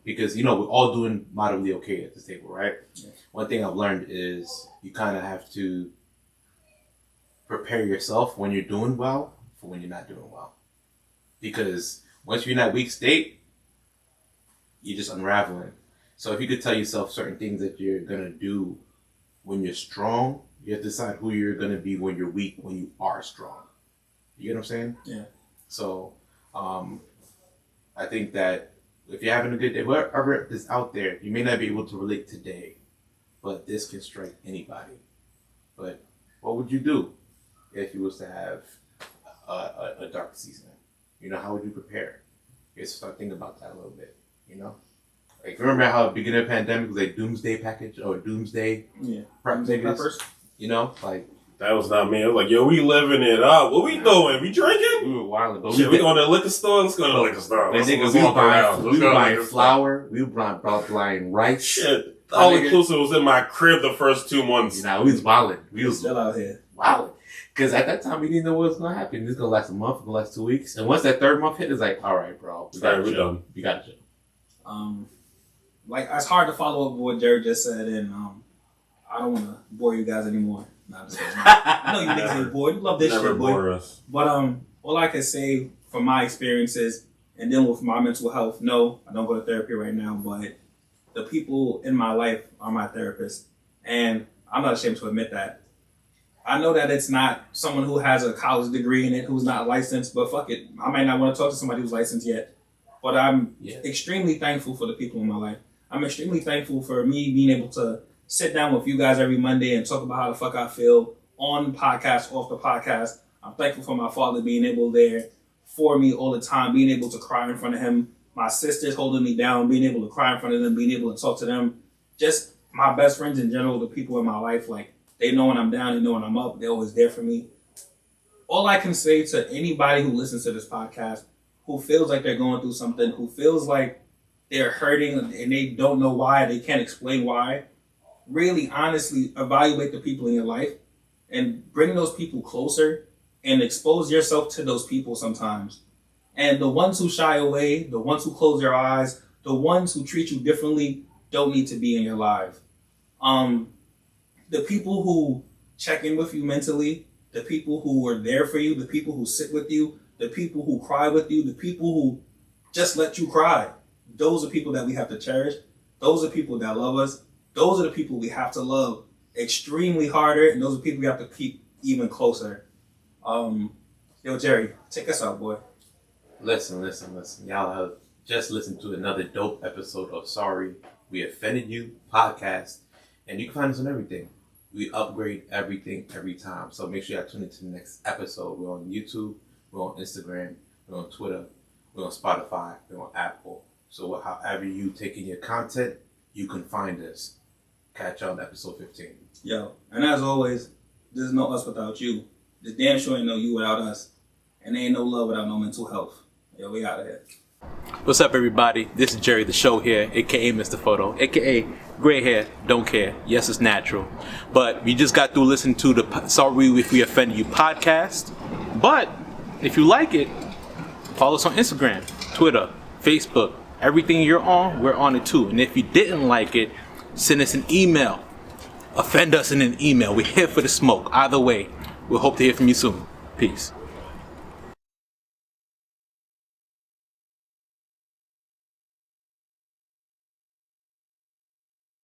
Because you know we're all doing moderately okay at this table, right? Yeah. One thing I've learned is you kind of have to prepare yourself when you're doing well for when you're not doing well. Because once you're in that weak state, you're just unraveling. So if you could tell yourself certain things that you're gonna do when you're strong, you have to decide who you're gonna be when you're weak, when you are strong. You get what I'm saying? Yeah. So I think that if you're having a good day, whoever is out there, you may not be able to relate today, but this can strike anybody. But what would you do if you was to have a dark season? You know, how would you prepare? You guys start thinking about that a little bit, you know? Like, remember how at the beginning of the pandemic was a doomsday package or doomsday prep niggas? You know, like, That was not me. I was like, yo, we living it up. What we doing? We drinking? we were wilding, but Shit, we going to the liquor store? Let's go to the liquor store. Let's walk around. We were buying flour. We were buying rice. Shit. All inclusive was in my crib the first 2 months. You know, we was wilding. We was still out here. wilding. Because at that time, we didn't know what was going to happen. It's going to last a month, it's going to last 2 weeks. And once that third month hit, it's like, all right, bro. We got to chill. We got to chill. Like, it's hard to follow up with what Jared just said, and I don't want to bore you guys anymore. Nah, just kidding. I know you niggas ain't bored. You love this Never shit, boy. bore us. But all I can say from my experiences and dealing with my mental health, no, I don't go to therapy right now, but the people in my life are my therapists. And I'm not ashamed to admit that. I know that it's not someone who has a college degree in it, who's not licensed, but fuck it. I might not want to talk to somebody who's licensed yet. But I'm extremely thankful for the people in my life. I'm extremely thankful for me being able to sit down with you guys every Monday and talk about how the fuck I feel on the podcast, off the podcast. I'm thankful for my father being able there for me all the time, being able to cry in front of him. My sisters holding me down, being able to cry in front of them, being able to talk to them. Just my best friends in general, the people in my life, like, they know when I'm down, they know when I'm up, they're always there for me. All I can say to anybody who listens to this podcast, who feels like they're going through something, who feels like they're hurting and they don't know why, they can't explain why, really honestly evaluate the people in your life and bring those people closer and expose yourself to those people sometimes. And the ones who shy away, the ones who close their eyes, the ones who treat you differently don't need to be in your life. The people who check in with you mentally, the people who are there for you, the people who sit with you, the people who cry with you, the people who just let you cry, those are people that we have to cherish. Those are people that love us. Those are the people we have to love extremely harder, and those are people we have to keep even closer. Yo, Jerry, take us out, boy. Listen. Y'all have just listened to another dope episode of Sorry We Offended You podcast. And you can find us on everything. We upgrade everything every time. So make sure y'all tune into the next episode. We're on YouTube. We're on Instagram. We're on Twitter. We're on Spotify. We're on Apple. So however you take in your content, you can find us. Catch y'all on episode 15. Yo, and as always, there's no us without you. There's damn sure ain't no you without us. And there ain't no love without no mental health. Yo, we out of here. What's up, everybody? This is Jerry the Show here, aka Mr. Photo, aka Gray Hair, Don't Care. Yes, it's natural. But we just got through listening to the Sorry If We Offended You podcast. But if you like it, follow us on Instagram, Twitter, Facebook. Everything you're on, we're on it too. And if you didn't like it, send us an email. Offend us in an email. We're here for the smoke. Either way, we'll hope to hear from you soon. Peace.